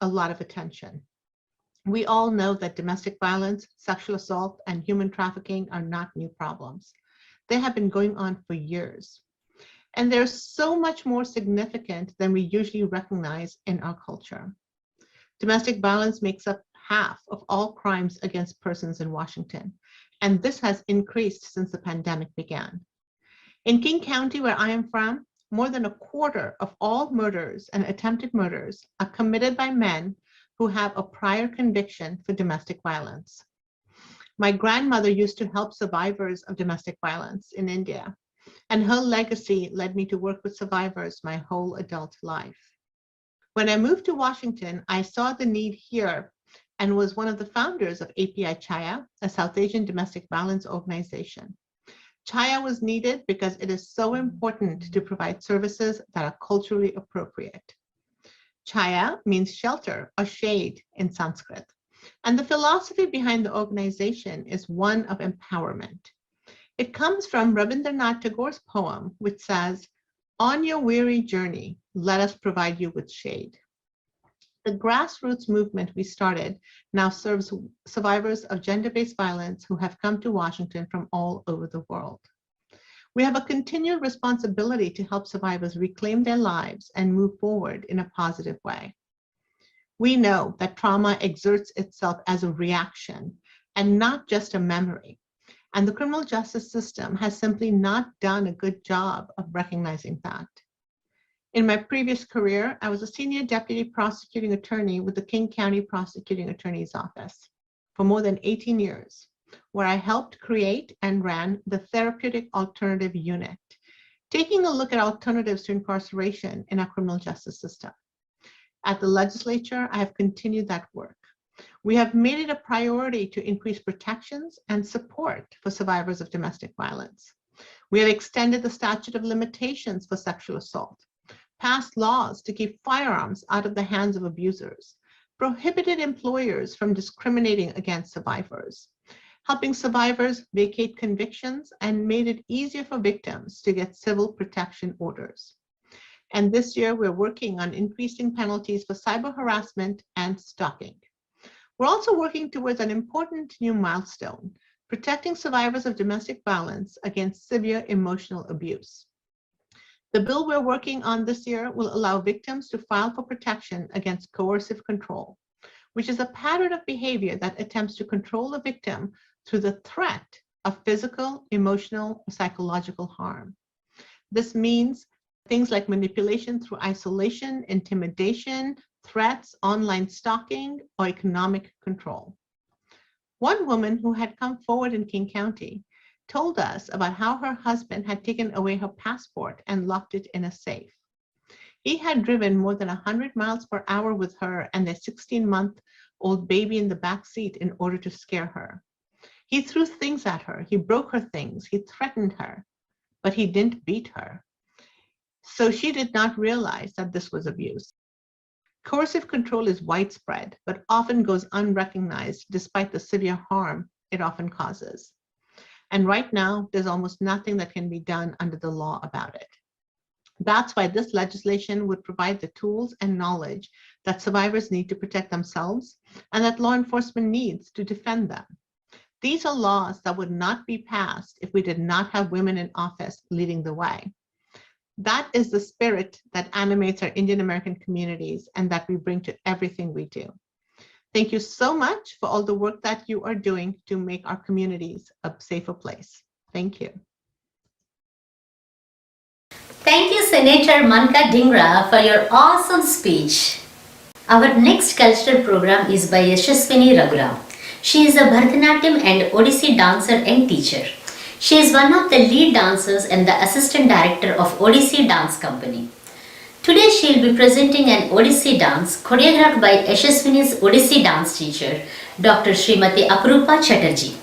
a lot of attention. We all know that domestic violence, sexual assault, and human trafficking are not new problems. They have been going on for years. And they're so much more significant than we usually recognize in our culture. Domestic violence makes up half of all crimes against persons in Washington, and this has increased since the pandemic began. In King County, where I am from, more than a quarter of all murders and attempted murders are committed by men who have a prior conviction for domestic violence. My grandmother used to help survivors of domestic violence in India, and her legacy led me to work with survivors my whole adult life. When I moved to Washington, I saw the need here and was one of the founders of API Chaya, a South Asian domestic violence organization. Chaya was needed because it is so important to provide services that are culturally appropriate. Chaya means shelter or shade in Sanskrit. And the philosophy behind the organization is one of empowerment. It comes from Rabindranath Tagore's poem, which says, "On your weary journey, let us provide you with shade." The grassroots movement we started now serves survivors of gender-based violence who have come to Washington from all over the world. We have a continued responsibility to help survivors reclaim their lives and move forward in a positive way. We know that trauma exerts itself as a reaction and not just a memory. And the criminal justice system has simply not done a good job of recognizing that. In my previous career, I was a senior deputy prosecuting attorney with the King County Prosecuting Attorney's Office for more than 18 years, where I helped create and ran the Therapeutic Alternative Unit, taking a look at alternatives to incarceration in our criminal justice system. At the legislature, I have continued that work. We have made it a priority to increase protections and support for survivors of domestic violence. We have extended the statute of limitations for sexual assault, passed laws to keep firearms out of the hands of abusers, prohibited employers from discriminating against survivors, helping survivors vacate convictions, and made it easier for victims to get civil protection orders. And this year, we're working on increasing penalties for cyber harassment and stalking. We're also working towards an important new milestone, protecting survivors of domestic violence against severe emotional abuse. The bill we're working on this year will allow victims to file for protection against coercive control, which is a pattern of behavior that attempts to control a victim through the threat of physical, emotional, or psychological harm. This means Things like manipulation through isolation, intimidation, threats, online stalking, or economic control. One woman who had come forward in King County told us about how her husband had taken away her passport and locked it in a safe. He had driven more than 100 miles per hour with her and their 16-month-old baby in the back seat in order to scare her. He threw things at her, he broke her things, he threatened her, but he didn't beat her. So she did not realize that this was abuse. Coercive control is widespread, but often goes unrecognized despite the severe harm it often causes. And right now, there's almost nothing that can be done under the law about it. That's why this legislation would provide the tools and knowledge that survivors need to protect themselves and that law enforcement needs to defend them. These are laws that would not be passed if we did not have women in office leading the way. That is the spirit that animates our Indian American communities and that we bring to everything we do. Thank you so much for all the work that you are doing to make our communities a safer place. Thank you. Thank you, Senator Manka Dhingra, for your awesome speech. Our next cultural program is by Yashaswini Raghuram. She is a Bharatanatyam and Odissi dancer and teacher. She is one of the lead dancers and the assistant director of Odissi Dance Company. Today she will be presenting an Odissi dance choreographed by Yashaswini's Odissi dance teacher, Dr. Srimati Aprupa Chatterjee.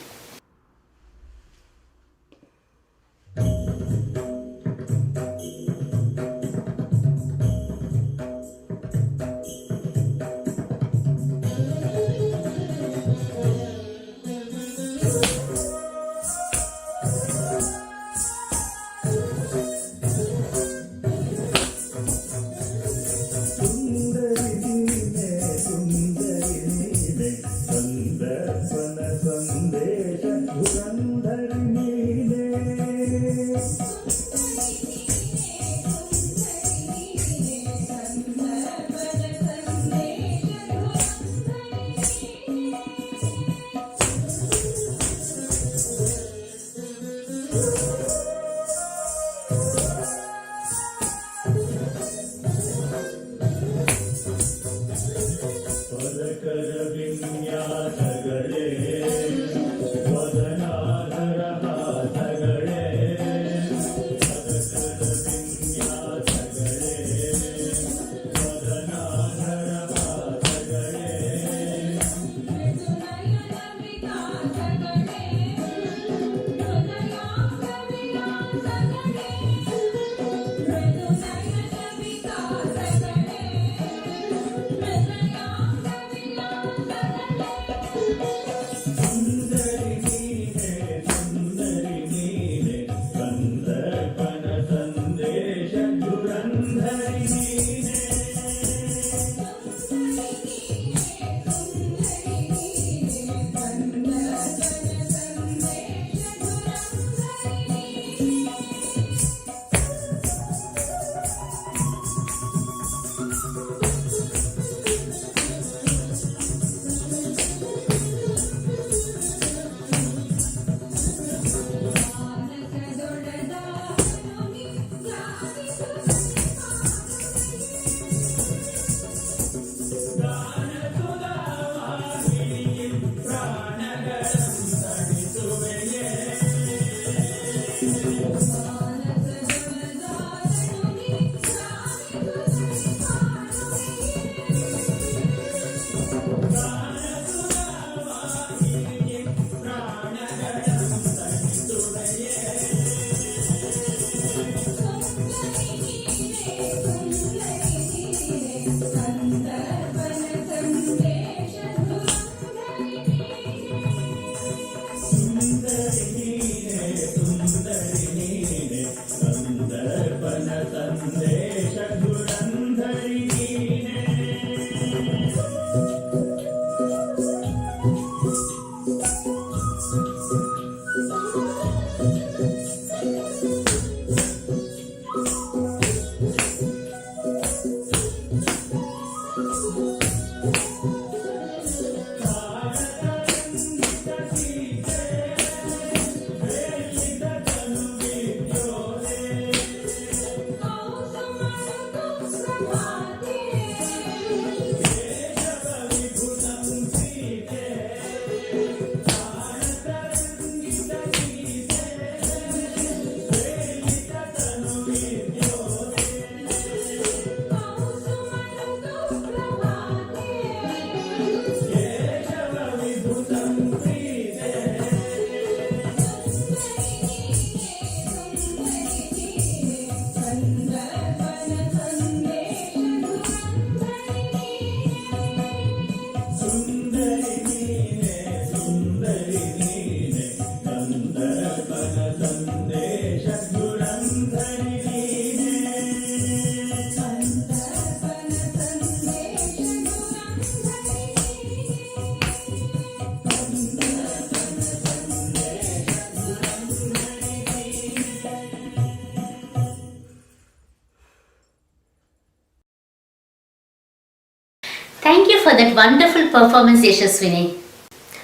that wonderful performance, Yashaswini.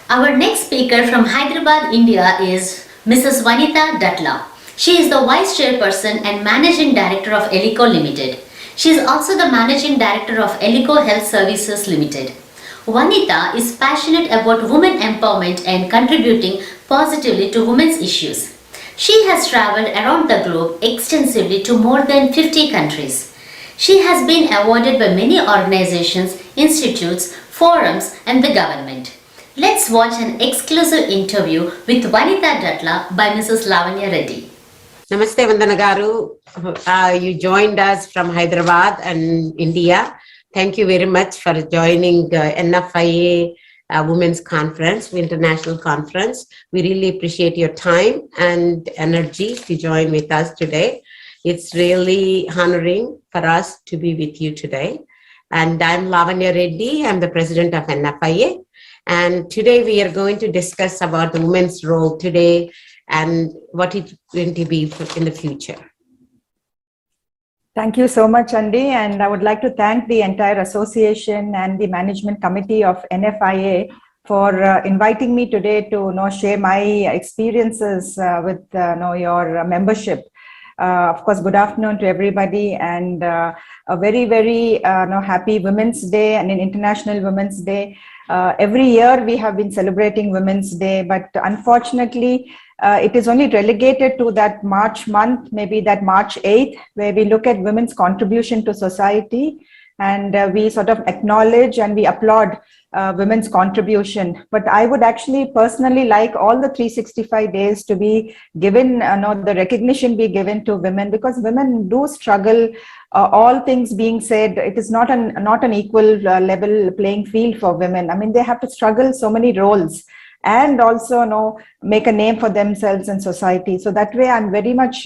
Our next speaker from Hyderabad, India is Mrs. Vanitha Datla. She is the Vice Chairperson and Managing Director of Elico Limited. She is also the Managing Director of Elico Health Services Limited. Vanitha is passionate about women empowerment and contributing positively to women's issues. She has traveled around the globe extensively to more than 50 countries. She has been awarded by many organizations, institutes, forums, and the government. Let's watch an exclusive interview with Vanitha Datla by Mrs. Lavanya Reddy. Namaste, Vandana Garu. You joined us from Hyderabad and India. Thank you very much for joining NFIA Women's Conference, International Conference. We really appreciate your time and energy to join with us today. It's really honoring for us to be with you today. And I'm Lavanya Reddy. I'm the president of NFIA. And today we are going to discuss about the women's role today and what it's going to be in the future. Thank you so much, Andy. And I would like to thank the entire association and the management committee of NFIA for inviting me today to share my experiences with your membership. Of course, good afternoon to everybody, and a very, very happy Women's Day and an International Women's Day. Every year we have been celebrating Women's Day, but unfortunately, it is only relegated to that March month, maybe that March 8th, where we look at women's contribution to society, and we sort of acknowledge and we applaud women's contribution. But I would actually personally like all the 365 days to be given, the recognition be given to women, because women do struggle. All things being said, it is not an equal level playing field for women. I mean, they have to struggle so many roles and also make a name for themselves in society. So that way, I'm very much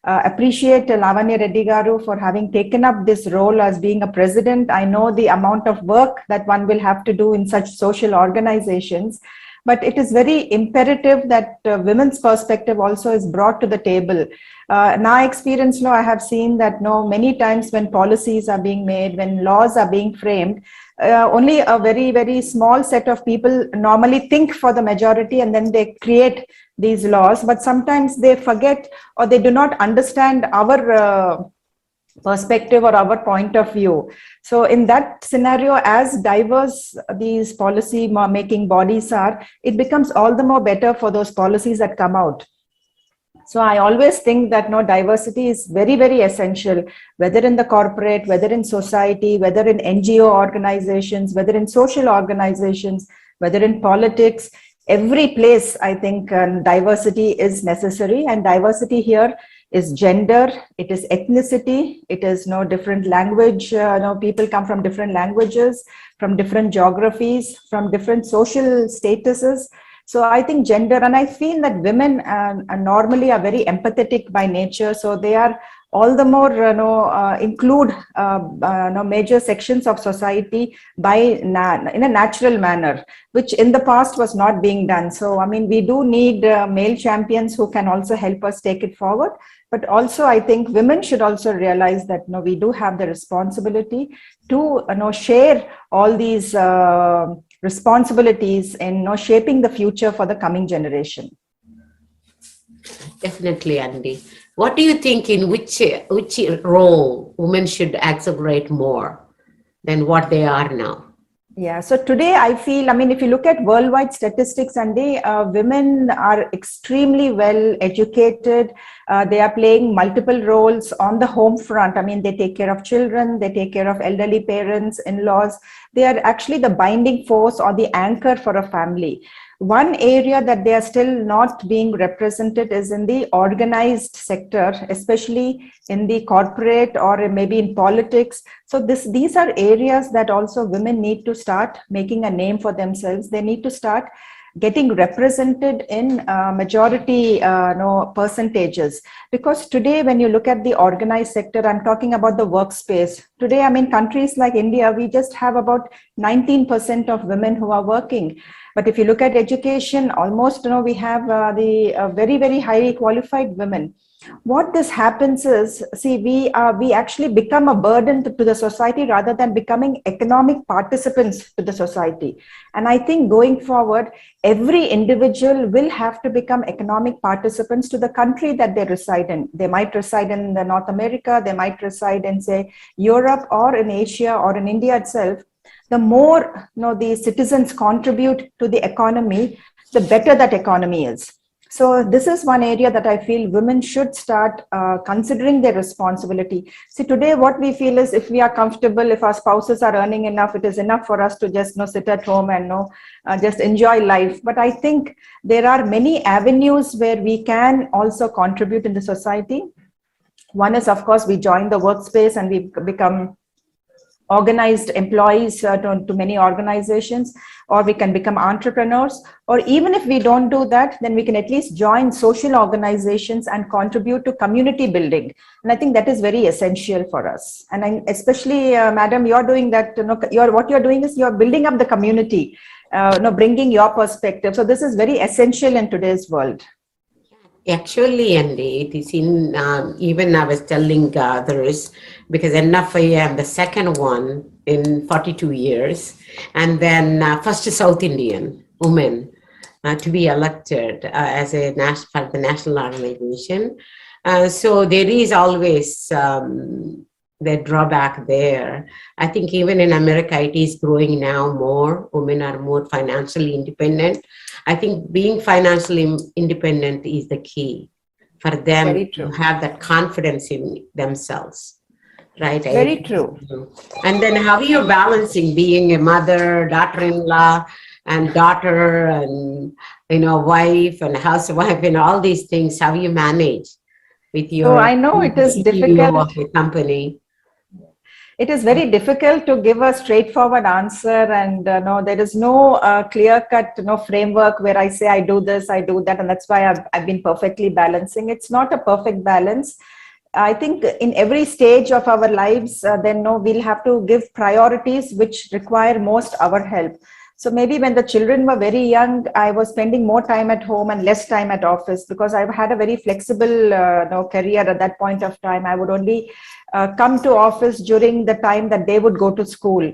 appreciate Lavanya Reddy Garu for having taken up this role as being a president. I know the amount of work that one will have to do in such social organizations, but it is very imperative that women's perspective also is brought to the table. In my experience, I have seen that many times when policies are being made, when laws are being framed, only a very, very small set of people normally think for the majority, and then they create these laws. But sometimes they forget or they do not understand our perspective or our point of view. So in that scenario, as diverse these policy making bodies are, it becomes all the more better for those policies that come out. So I always think that diversity is very, very essential, whether in the corporate, whether in society, whether in NGO organizations, whether in social organizations, whether in politics. Every place, I think diversity is necessary, and diversity here is gender, it is ethnicity, it is different language. People come from different languages, from different geographies, from different social statuses. So I think gender, and I feel that women normally are very empathetic by nature. So they are all the more include major sections of society in a natural manner, which in the past was not being done. So I mean, we do need male champions who can also help us take it forward. But also, I think women should also realize that we do have the responsibility to share all these responsibilities in shaping the future for the coming generation. Definitely, Andy. What do you think in which role women should accelerate more than what they are now? Yeah, so today I feel, if you look at worldwide statistics, Andy, women are extremely well educated. They are playing multiple roles on the home front. They take care of children, they take care of elderly parents, in-laws. They are actually the binding force or the anchor for a family. One area that they are still not being represented is in the organized sector, especially in the corporate or maybe in politics. So these are areas that also women need to start making a name for themselves. They need to start getting represented in majority percentages. Because today, when you look at the organized sector, I'm talking about the workspace. Today, countries like India, we just have about 19% of women who are working. But if you look at education, almost we have the very, very highly qualified women. what this happens is, see, we actually become a burden to the society rather than becoming economic participants to the society. And I think going forward, every individual will have to become economic participants to the country that they reside in. They might reside in the North America, they might reside in, say, Europe or in Asia or in India itself. The more the citizens contribute to the economy, the better that economy is. So this is one area that I feel women should start considering their responsibility. See, today what we feel is if we are comfortable, if our spouses are earning enough, it is enough for us to just sit at home and just enjoy life. But I think there are many avenues where we can also contribute in the society. One is, of course, we join the workspace and we become organized employees to many organizations, or we can become entrepreneurs, or even if we don't do that, then we can at least join social organizations and contribute to community building. And I think that is very essential for us. And especially, madam, you're doing that. What you're doing is you're building up the community, bringing your perspective. So this is very essential in today's world. Actually, Andy, it is in, even I was telling others, because NFIA, I'm the second one in 42 years, and then first South Indian woman to be elected as a for the national organization. So there is always the drawback there. I think even in America, it is growing now more. Women are more financially independent. I think being financially independent is the key for them to have that confidence in themselves, right? Very true. And then how are you balancing being a mother, daughter-in-law, and daughter, and wife and housewife, and all these things? How you manage with your? So I know it is difficult. Of a company. It is very difficult to give a straightforward answer, and there is no clear-cut framework where I say I do this, I do that, and that's why I've been perfectly balancing. It's not a perfect balance. I think in every stage of our lives, we'll have to give priorities which require most our help. So maybe when the children were very young, I was spending more time at home and less time at office, because I've had a very flexible career at that point of time. I would only come to office during the time that they would go to school.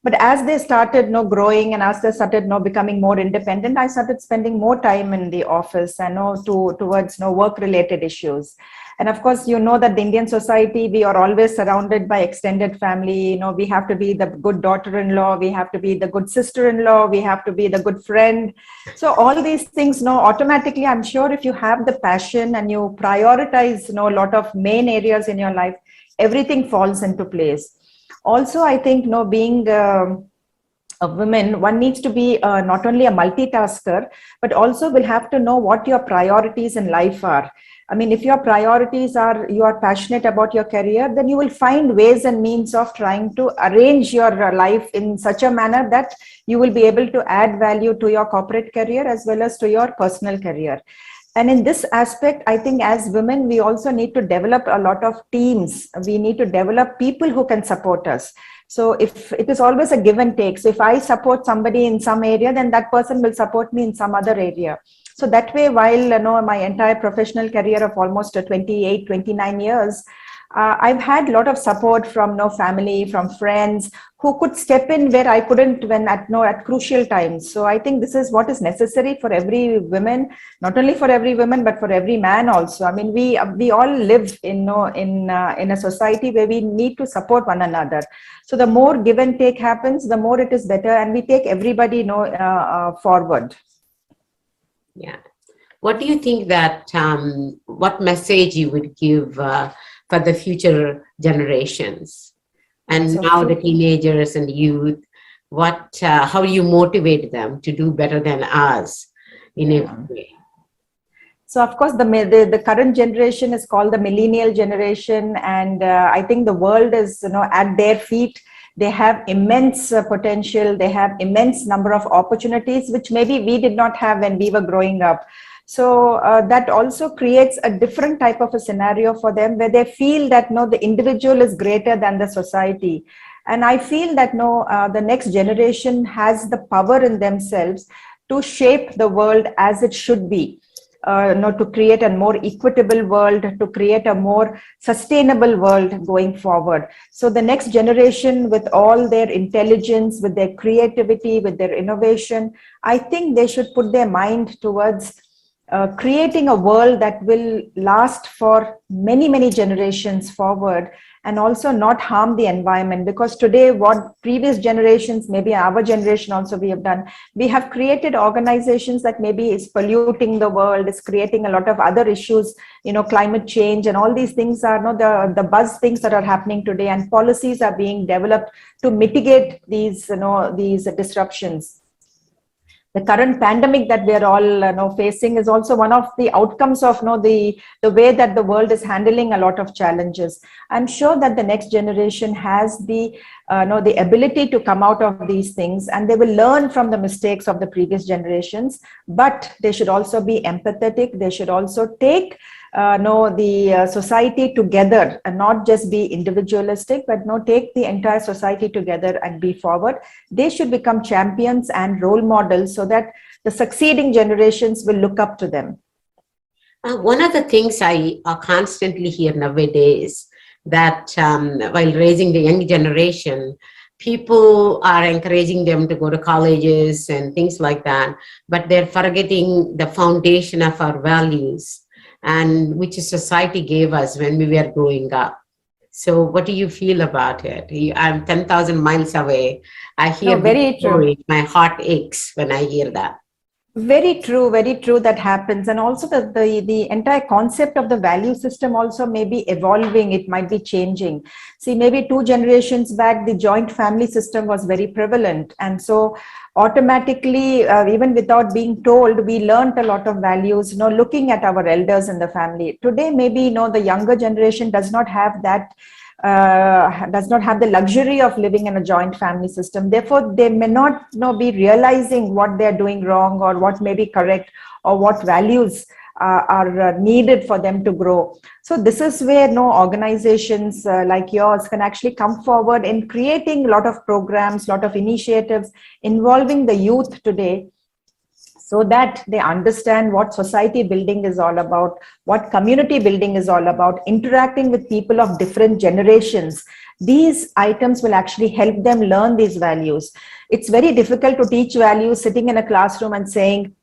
But as they started growing, and as they started becoming more independent, I started spending more time in the office and towards work-related issues. And of course, that the Indian society, we are always surrounded by extended family. We have to be the good daughter-in-law, we have to be the good sister-in-law, we have to be the good friend. So all these things, automatically, I'm sure if you have the passion and you prioritize, a lot of main areas in your life, everything falls into place. Also, I think, being a woman, one needs to be not only a multitasker, but also will have to know what your priorities in life are. I mean, if your priorities are, you are passionate about your career, then you will find ways and means of trying to arrange your life in such a manner that you will be able to add value to your corporate career as well as to your personal career. And in this aspect, I think as women, we also need to develop a lot of teams. We need to develop people who can support us. So if it is always a give and take. So if I support somebody in some area, then that person will support me in some other area. So that way, while my entire professional career of almost 28, 29 years, I've had a lot of support from family, from friends who could step in where I couldn't at crucial times. So I think this is what is necessary for every woman, not only for every woman, but for every man also. I mean, we all live in a society where we need to support one another. So the more give and take happens, the more it is better, and we take everybody forward. Yeah. What do you think that, what message you would give for the future generations? And so now the teenagers and youth, how do you motivate them to do better than us in every way? So of course, the current generation is called the millennial generation. And I think the world is at their feet. They have immense potential. They have immense number of opportunities, which maybe we did not have when we were growing up. So that also creates a different type of a scenario for them, where they feel that the individual is greater than the society. And I feel that the next generation has the power in themselves to shape the world as it should be. to create a more equitable world, to create a more sustainable world going forward. So the next generation, with all their intelligence, with their creativity, with their innovation, I think they should put their mind towards creating a world that will last for many, many generations forward, and also not harm the environment. Because today, what previous generations, maybe our generation also, we have done, we have created organizations that maybe is polluting the world, is creating a lot of other issues, climate change and all these things are the buzz things that are happening today, and policies are being developed to mitigate these disruptions. The current pandemic that we are all facing is also one of the outcomes of the way that the world is handling a lot of challenges. I'm sure that the next generation has the ability to come out of these things, and they will learn from the mistakes of the previous generations. But they should also be empathetic. They should also take the society together, and not just be individualistic, but take the entire society together and be forward. They should become champions and role models so that the succeeding generations will look up to them. One of the things I constantly hear nowadays, that while raising the young generation, people are encouraging them to go to colleges and things like that, but they're forgetting the foundation of our values, and which society gave us when we were growing up. So what do you feel about it? I'm 10,000 miles away. I hear very true. My heart aches when I hear that. Very true that happens. And also the entire concept of the value system also may be evolving, it might be changing. See, maybe 2 generations back, the joint family system was very prevalent. And so automatically, even without being told, we learned a lot of values, looking at our elders in the family. Today, maybe, the younger generation does not have that, does not have the luxury of living in a joint family system. Therefore, they may not be realizing what they're doing wrong, or what may be correct, or what values are needed for them to grow. So this is where organizations like yours can actually come forward in creating a lot of programs, a lot of initiatives involving the youth today, so that they understand what society building is all about, what community building is all about, interacting with people of different generations. These items will actually help them learn these values. It's very difficult to teach values sitting in a classroom and saying,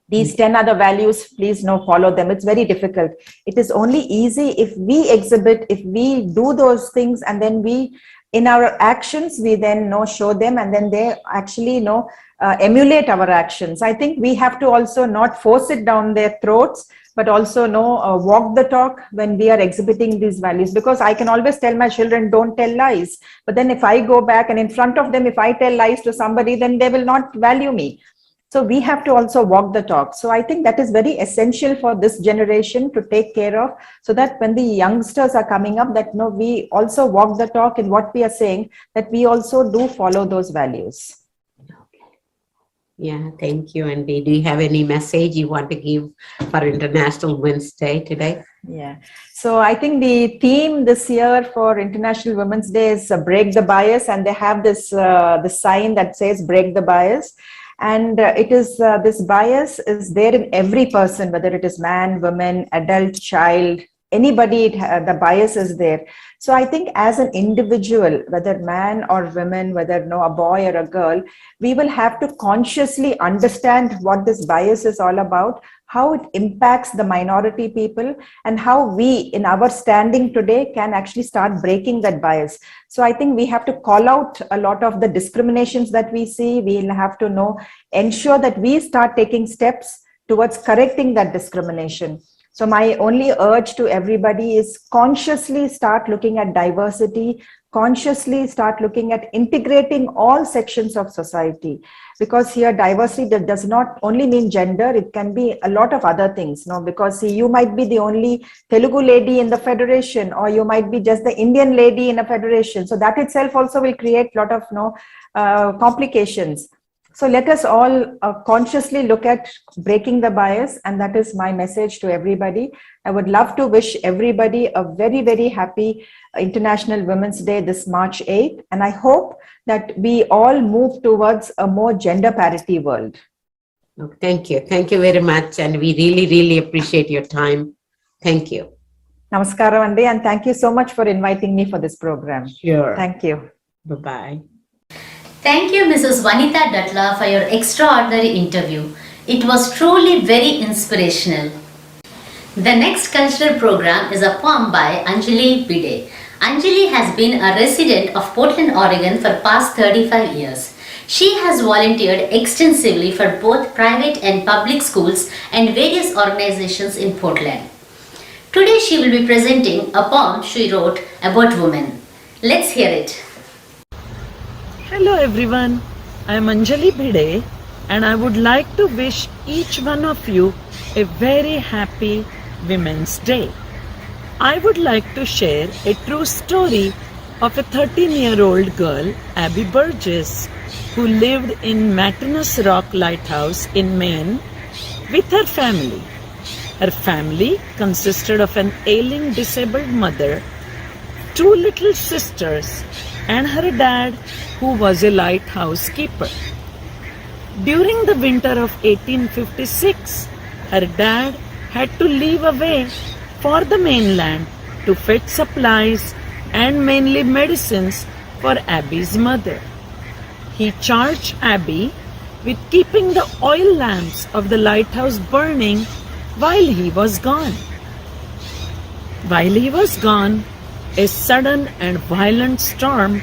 these 10 other values, please follow them. It's very difficult. It is only easy if we exhibit, if we do those things, and then we, in our actions, we then show them, and then they actually emulate our actions. I think we have to also not force it down their throats, but also walk the talk when we are exhibiting these values. Because I can always tell my children, don't tell lies. But then if I go back and in front of them, if I tell lies to somebody, then they will not value me. So we have to also walk the talk. So I think that is very essential for this generation to take care of, so that when the youngsters are coming up, that we also walk the talk in what we are saying, that we also do follow those values. Yeah, thank you, Andy. Do you have any message you want to give for International Women's Day today? Yeah, so I think the theme this year for International Women's Day is break the bias, and they have this the sign that says break the bias. And it is this bias is there in every person, whether it is man, woman, adult, child, anybody, the bias is there. So I think as an individual, whether man or woman, whether a boy or a girl, we will have to consciously understand what this bias is all about, how it impacts the minority people, and how we in our standing today can actually start breaking that bias. So I think we have to call out a lot of the discriminations that we see. We'll have to ensure that we start taking steps towards correcting that discrimination. So my only urge to everybody is consciously start looking at diversity, consciously start looking at integrating all sections of society. Because here diversity does not only mean gender, it can be a lot of other things. Because see, you might be the only Telugu lady in the federation, or you might be just the Indian lady in a federation. So that itself also will create a lot of complications. So let us all consciously look at breaking the bias, and that is my message to everybody. I would love to wish everybody a very, very happy International Women's Day this March 8th, and I hope that we all move towards a more gender parity world. Oh, thank you. Thank you very much. And we really, really appreciate your time. Thank you. Namaskaram, Andi, and thank you so much for inviting me for this program. Sure. Thank you. Bye-bye. Thank you, Mrs. Vanitha Datla, for your extraordinary interview. It was truly very inspirational. The next cultural program is a poem by Anjali Bide. Anjali has been a resident of Portland, Oregon for past 35 years. She has volunteered extensively for both private and public schools and various organizations in Portland. Today she will be presenting a poem she wrote about women. Let's hear it. Hello everyone, I am Anjali Bide and I would like to wish each one of you a very happy Women's Day. I would like to share a true story of a 13-year-old girl, Abby Burgess, who lived in Matinus Rock Lighthouse in Maine with her family. Her family consisted of an ailing disabled mother, 2 little sisters, and her dad, who was a lighthouse keeper. During the winter of 1856, her dad had to leave away for the mainland to fetch supplies and mainly medicines for Abby's mother. He charged Abby with keeping the oil lamps of the lighthouse burning while he was gone. While he was gone, a sudden and violent storm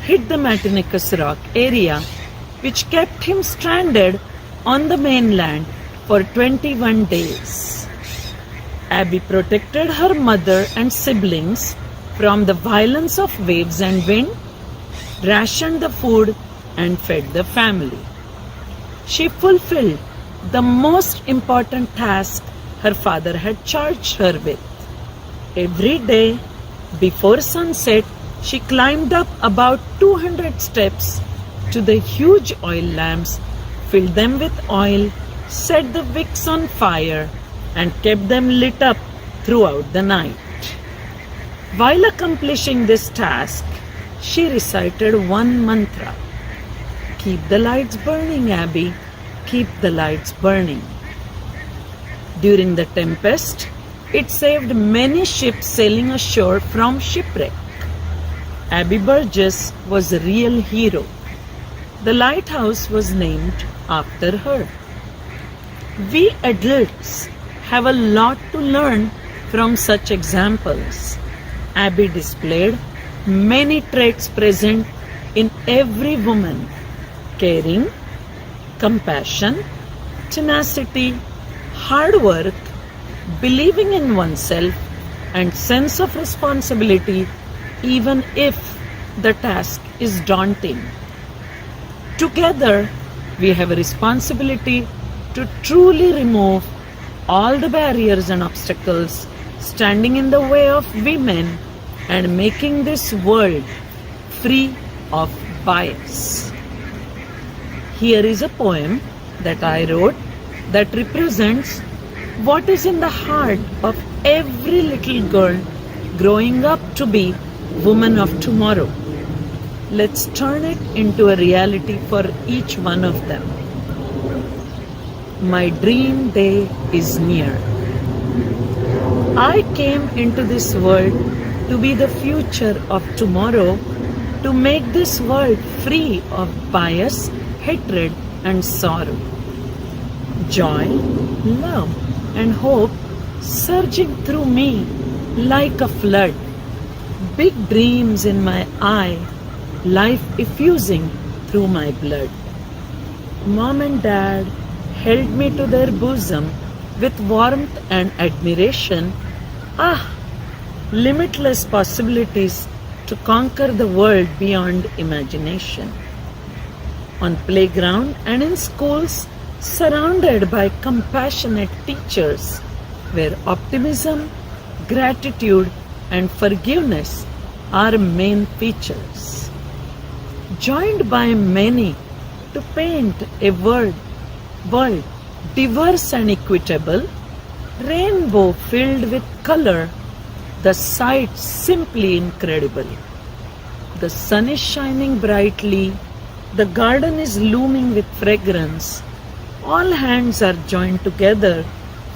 hit the Matinicus Rock area, which kept him stranded on the mainland for 21 days. Abby protected her mother and siblings from the violence of waves and wind, rationed the food, and fed the family. She fulfilled the most important task her father had charged her with. Every day, before sunset, she climbed up about 200 steps to the huge oil lamps, filled them with oil, set the wicks on fire, and kept them lit up throughout the night. While accomplishing this task, she recited one mantra: "Keep the lights burning, Abby, keep the lights burning." During the tempest, it saved many ships sailing ashore from shipwreck. Abby Burgess was a real hero. The lighthouse was named after her. We adults have a lot to learn from such examples. Abby displayed many traits present in every woman: caring, compassion, tenacity, hard work, believing in oneself, and sense of responsibility even if the task is daunting. Together, we have a responsibility to truly remove all the barriers and obstacles standing in the way of women and making this world free of bias. Here is a poem that I wrote that represents what is in the heart of every little girl growing up to be woman of tomorrow. Let's turn it into a reality for each one of them. My dream day is near. I came into this world to be the future of tomorrow, to make this world free of bias, hatred, and sorrow. Joy, love, and hope surging through me like a flood. Big dreams in my eye, life effusing through my blood. Mom and Dad held me to their bosom with warmth and admiration. Limitless possibilities to conquer the world beyond imagination. On playground and in schools, surrounded by compassionate teachers, where optimism, gratitude, and forgiveness are main features. Joined by many to paint a world diverse and equitable, rainbow filled with color, the sight simply incredible. The sun is shining brightly, the garden is looming with fragrance, all hands are joined together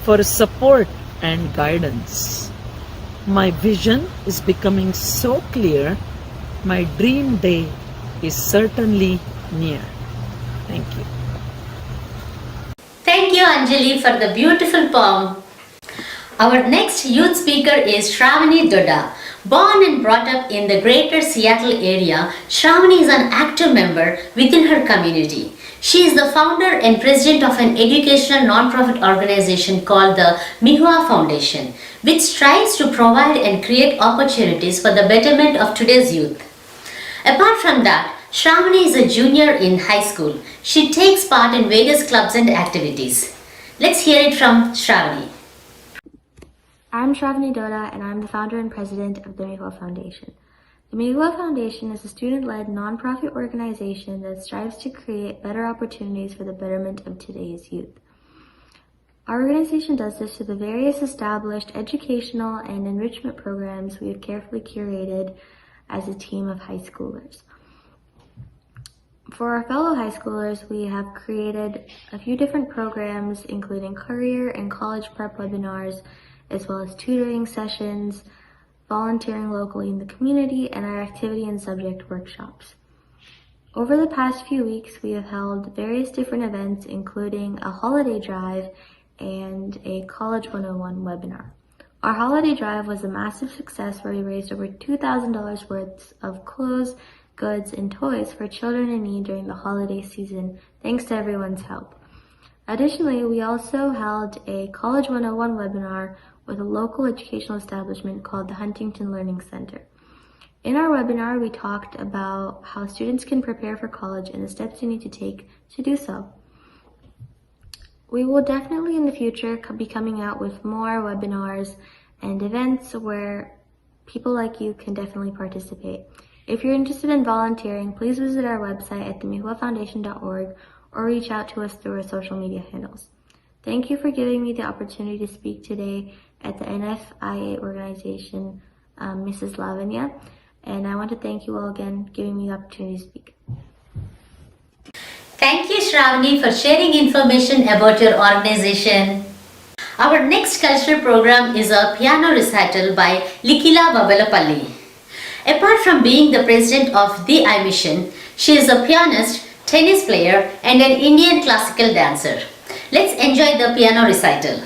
for support and guidance. My vision is becoming so clear. My dream day is certainly near. Thank you. Thank you, Anjali, for the beautiful poem. Our next youth speaker is Shravani Doda. Born and brought up in the greater Seattle area, Shravani is an active member within her community. She is the founder and president of an educational non-profit organization called the MIHUA Foundation, which strives to provide and create opportunities for the betterment of today's youth. Apart from that, Shravani is a junior in high school. She takes part in various clubs and activities. Let's hear it from Shravani. I'm Shravani Doda, and I'm the founder and president of the MIHUA Foundation. The MIHUA Foundation is a student-led nonprofit organization that strives to create better opportunities for the betterment of today's youth. Our organization does this through the various established educational and enrichment programs we have carefully curated as a team of high schoolers. For our fellow high schoolers, we have created a few different programs, including career and college prep webinars, as well as tutoring sessions, volunteering locally in the community, and our activity and subject workshops. Over the past few weeks, we have held various different events, including a holiday drive and a College 101 webinar. Our holiday drive was a massive success where we raised over $2,000 worth of clothes, goods, and toys for children in need during the holiday season, thanks to everyone's help. Additionally, we also held a College 101 webinar with a local educational establishment called the Huntington Learning Center. In our webinar, we talked about how students can prepare for college and the steps you need to take to do so. We will definitely in the future be coming out with more webinars and events where people like you can definitely participate. If you're interested in volunteering, please visit our website at themihuafoundation.org or reach out to us through our social media handles. Thank you for giving me the opportunity to speak today at the NFIA organization, Mrs. Lavanya, and I want to thank you all again for giving me the opportunity to speak. Thank you, Shravani, for sharing information about your organization. Our next cultural program is a piano recital by Likila Babalapalli. Apart from being the president of the I Mission, she is a pianist, tennis player, and an Indian classical dancer. Let's enjoy the piano recital.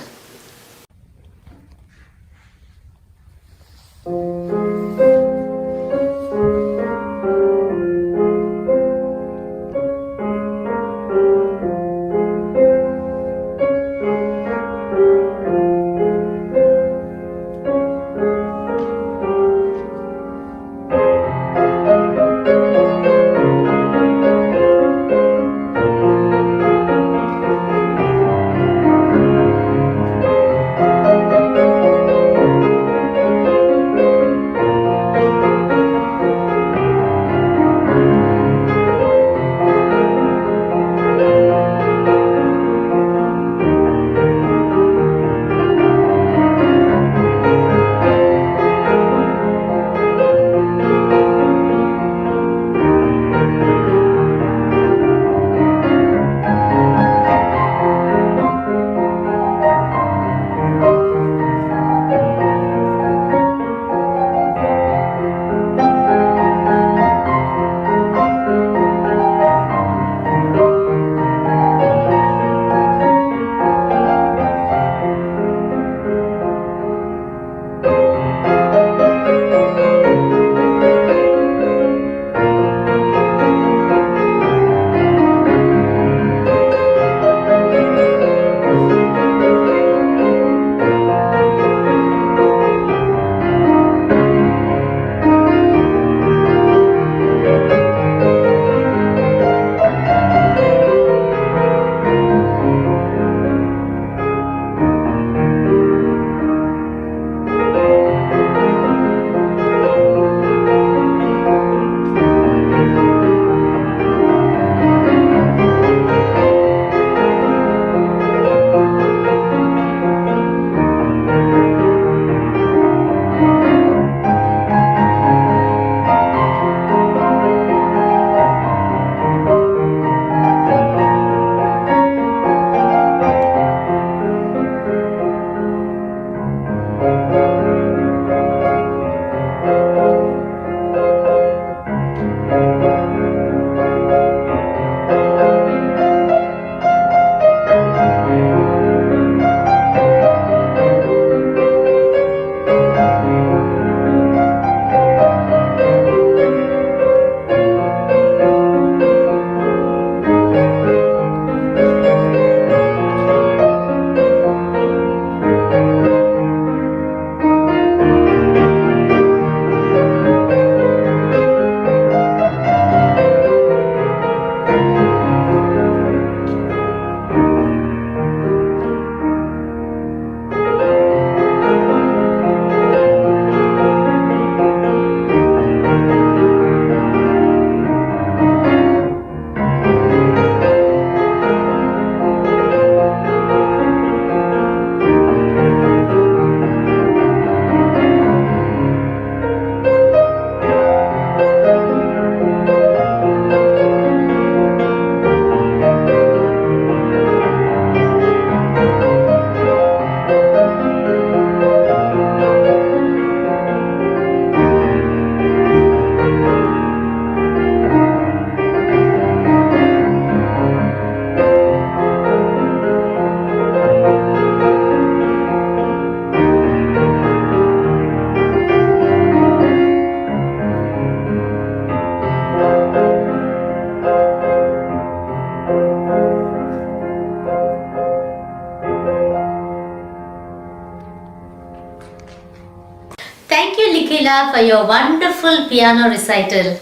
for your wonderful piano recital.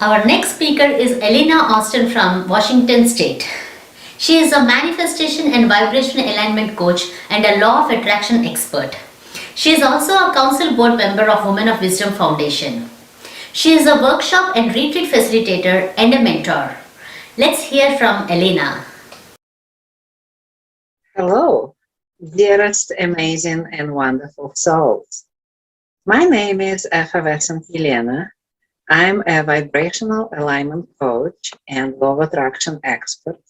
Our next speaker is Elena Austin from Washington State. She is a manifestation and vibration alignment coach and a law of attraction expert. She is also a council board member of Women of Wisdom Foundation. She is a workshop and retreat facilitator and a mentor. Let's hear from Elena. Hello, dearest, amazing, and wonderful souls. My name is Effervescent Elena. I'm a vibrational alignment coach and law of attraction expert.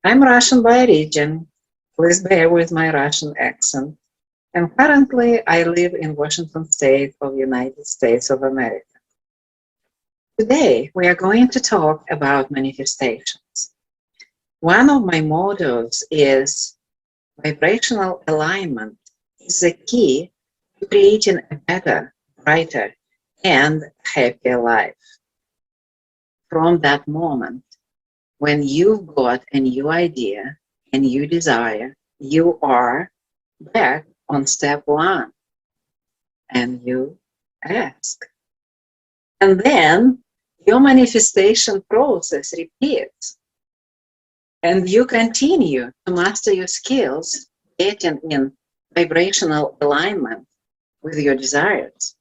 I'm Russian by origin. Please bear with my Russian accent. And currently, I live in Washington State of the United States of America. Today, we are going to talk about manifestations. One of my mottos is vibrational alignment is the key to creating a better, brighter, and happier life. From that moment, when you've got a new idea, a new desire, you are back on step one, and you ask. And then your manifestation process repeats. And you continue to master your skills, getting in vibrational alignment with your desires,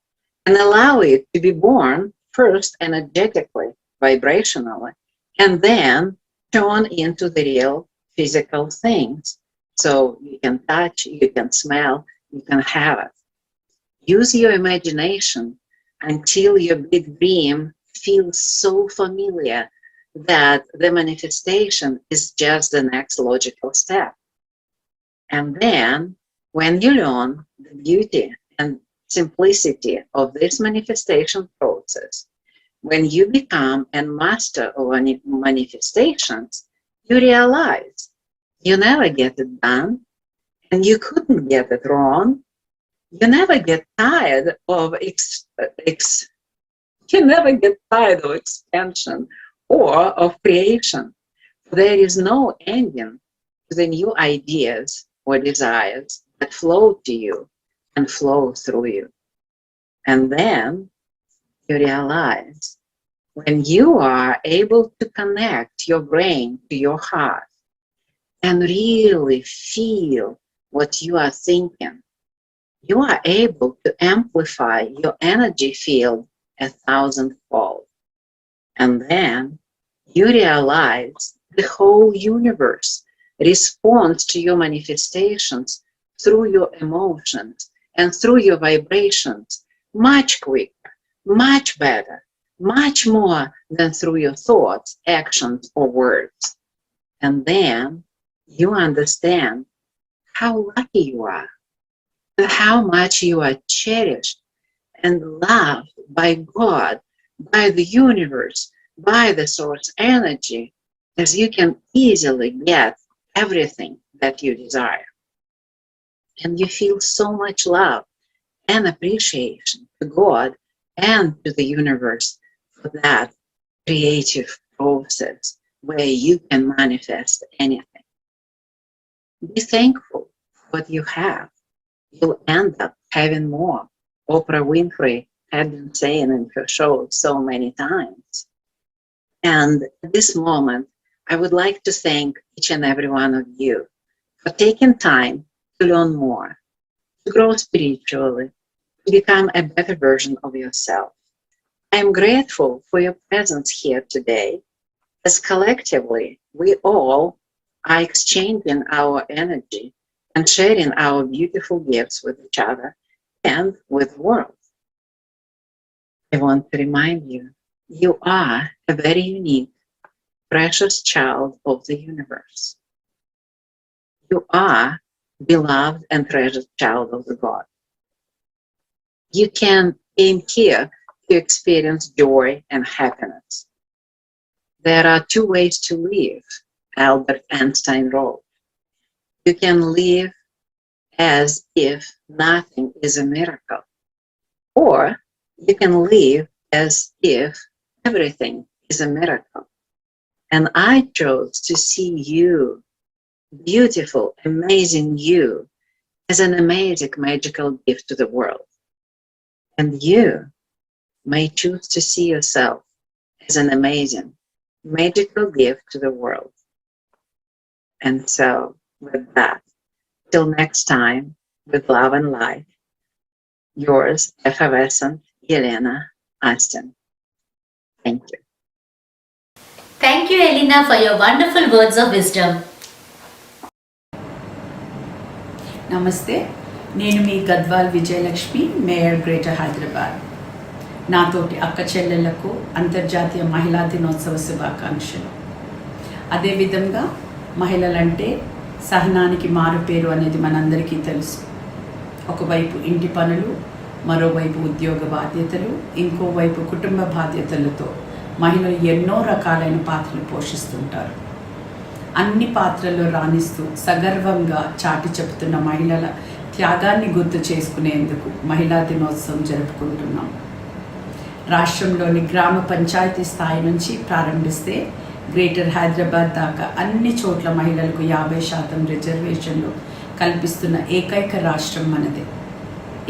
and allow it to be born first energetically, vibrationally, and then turn into the real physical things. So you can touch, you can smell, you can have it. Use your imagination until your big dream feels so familiar that the manifestation is just the next logical step. And then when you learn the beauty and simplicity of this manifestation process, when you become a master of manifestations, you realize you never get it done and you couldn't get it wrong. You never get tired of expansion or of creation. There is no ending to the new ideas or desires that flow to you and flow through you. And then you realize when you are able to connect your brain to your heart and really feel what you are thinking, you are able to amplify your energy field 1,000-fold. And then you realize the whole universe responds to your manifestations through your emotions and through your vibrations much quicker, much better, much more than through your thoughts, actions, or words. And then you understand how lucky you are and how much you are cherished and loved by God, by the universe, by the source energy, as you can easily get everything that you desire. And you feel so much love and appreciation to God and to the universe for that creative process where you can manifest anything. Be thankful for what you have. You'll end up having more. Oprah Winfrey had been saying in her show so many times. And at this moment, I would like to thank each and every one of you for taking time to learn more, to grow spiritually, to become a better version of yourself. I am grateful for your presence here today, as collectively we all are exchanging our energy and sharing our beautiful gifts with each other and with the world. I want to remind you, you are a very unique, precious child of the universe. You are beloved and treasured child of the God. You came here to experience joy and happiness. There are two ways to live, Albert Einstein wrote. You can live as if nothing is a miracle, or you can live as if everything is a miracle. And I chose to see you, beautiful, amazing you, as an amazing magical gift to the world. And you may choose to see yourself as an amazing, magical gift to the world. And so, with that, till next time, with love and light, yours, effervescent Elena Aston. Thank you. Thank you, Elena, for your wonderful words of wisdom. నమస్తే, నేను మీ Gadwal Vijayalakshmi, mayor greater Hyderabad. నాతోటి అక్క చెల్లెళ్లకు అంతర్జాతీయ మహిళా దినోత్సవ శుభాకాంక్షలు. అదేవిధంగా మహిళలంటే సహనానికి మారుపేరు అనేది మనందరికీ తెలుసు. ఒకవైపు ఇంటి పనులు, మరోవైపు ఉద్యోగ బాధ్యతలు, ఇంకోవైపు కుటుంబ బాధ్యతలతో మహిళలు ఎన్నో రకాలైన పాత్రలు పోషిస్తుంటారు. అన్ని పాత్రల్లో రాణిస్తూ సగర్వంగా చాటి చెబుతున్న మహిళల త్యాగాన్ని గుర్తు చేసుకునేందుకు మహిళా దినోత్సవం జరుపుకుంటున్నాం. రాష్ట్రంలోని గ్రామ పంచాయతీ స్థాయి నుంచి ప్రారంభిస్తే గ్రేటర్ హైదరాబాద్ దాకా అన్ని చోట్ల మహిళలకు 50% రిజర్వేషన్లు కల్పిస్తున్న ఏకైక రాష్ట్రం మనదే.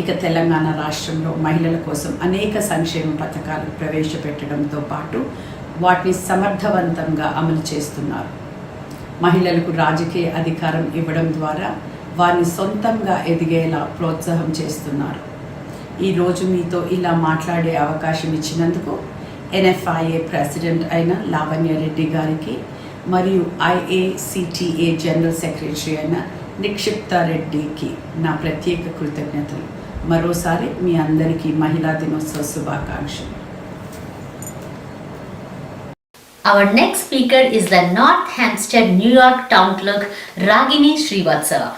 ఇక తెలంగాణ రాష్ట్రంలో మహిళల కోసం అనేక సంక్షేమ పథకాలు ప్రవేశపెట్టడంతో పాటు వాటిని సమర్థవంతంగా అమలు చేస్తున్నారు. మహిళలకు రాజకీయ అధికారం ఇవ్వడం ద్వారా వారిని సొంతంగా ఎదిగేలా ప్రోత్సాహం చేస్తున్నారు. ఈరోజు మీతో ఇలా మాట్లాడే అవకాశం ఇచ్చినందుకు NFIA ప్రెసిడెంట్ అయిన లావణ్య రెడ్డి గారికి మరియు IACTA జనరల్ సెక్రటరీ అయిన నిక్షిప్త రెడ్డికి నా ప్రత్యేక కృతజ్ఞతలు. మరోసారి మీ అందరికీ మహిళా దినోత్సవ శుభాకాంక్షలు. Our next speaker is the North Hampstead, New York town clerk Ragini Srivatsava.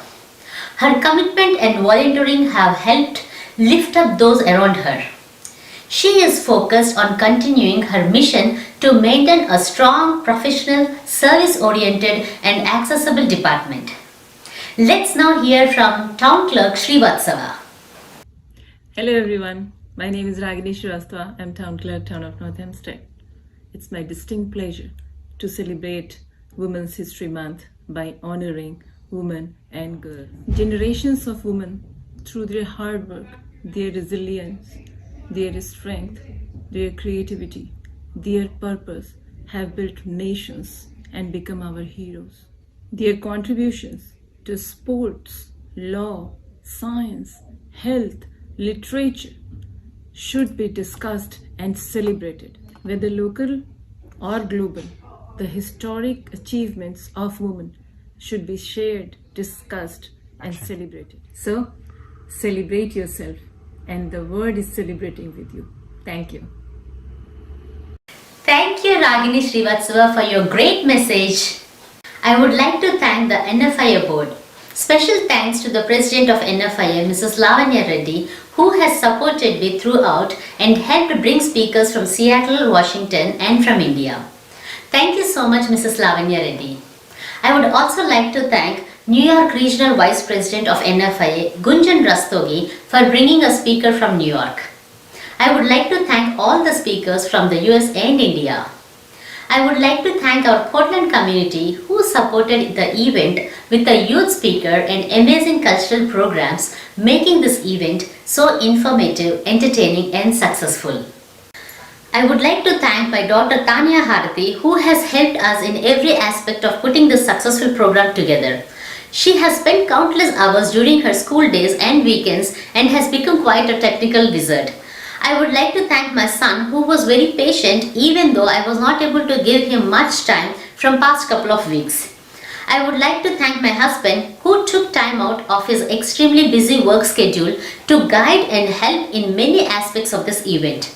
Her commitment and volunteering have helped lift up those around her. She is focused on continuing her mission to maintain a strong, professional, service-oriented and accessible department. Let's now hear from town clerk Srivatsava. Hello everyone, my name is Ragini Srivatsava. I'm town clerk, town of North Hampstead. It's my distinct pleasure to celebrate Women's History Month by honoring women and girls. Generations of women, through their hard work, their resilience, their strength, their creativity, their purpose, have built nations and become our heroes. Their contributions to sports, law, science, health, literature should be discussed and celebrated. Whether local or global, the historic achievements of women should be shared, discussed, and celebrated. So, celebrate yourself, and the world is celebrating with you. Thank you. Thank you, Ragini Srivatsava, for your great message. I would like to thank the NFIA board. Special thanks to the president of NFIA, Mrs. Lavanya Reddy, who has supported me throughout and helped bring speakers from Seattle, Washington and from India. Thank you so much, Mrs. Lavanya Reddy. I would also like to thank New York Regional Vice President of NFIA, Gunjan Rastogi, for bringing a speaker from New York. I would like to thank all the speakers from the U.S.A. and India. I would like to thank our Portland community who supported the event with a youth speaker and amazing cultural programs, making this event so informative, entertaining and successful. I would like to thank my daughter Tanya Harati, who has helped us in every aspect of putting this successful program together. She has spent countless hours during her school days and weekends and has become quite a technical wizard. I would like to thank my son, who was very patient even though I was not able to give him much time from past couple of weeks. I would like to thank my husband, who took time out of his extremely busy work schedule to guide and help in many aspects of this event.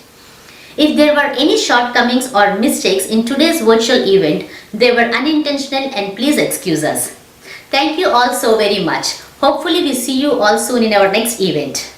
If there were any shortcomings or mistakes in today's virtual event, they were unintentional and please excuse us. Thank you all so very much. Hopefully we see you all soon in our next event.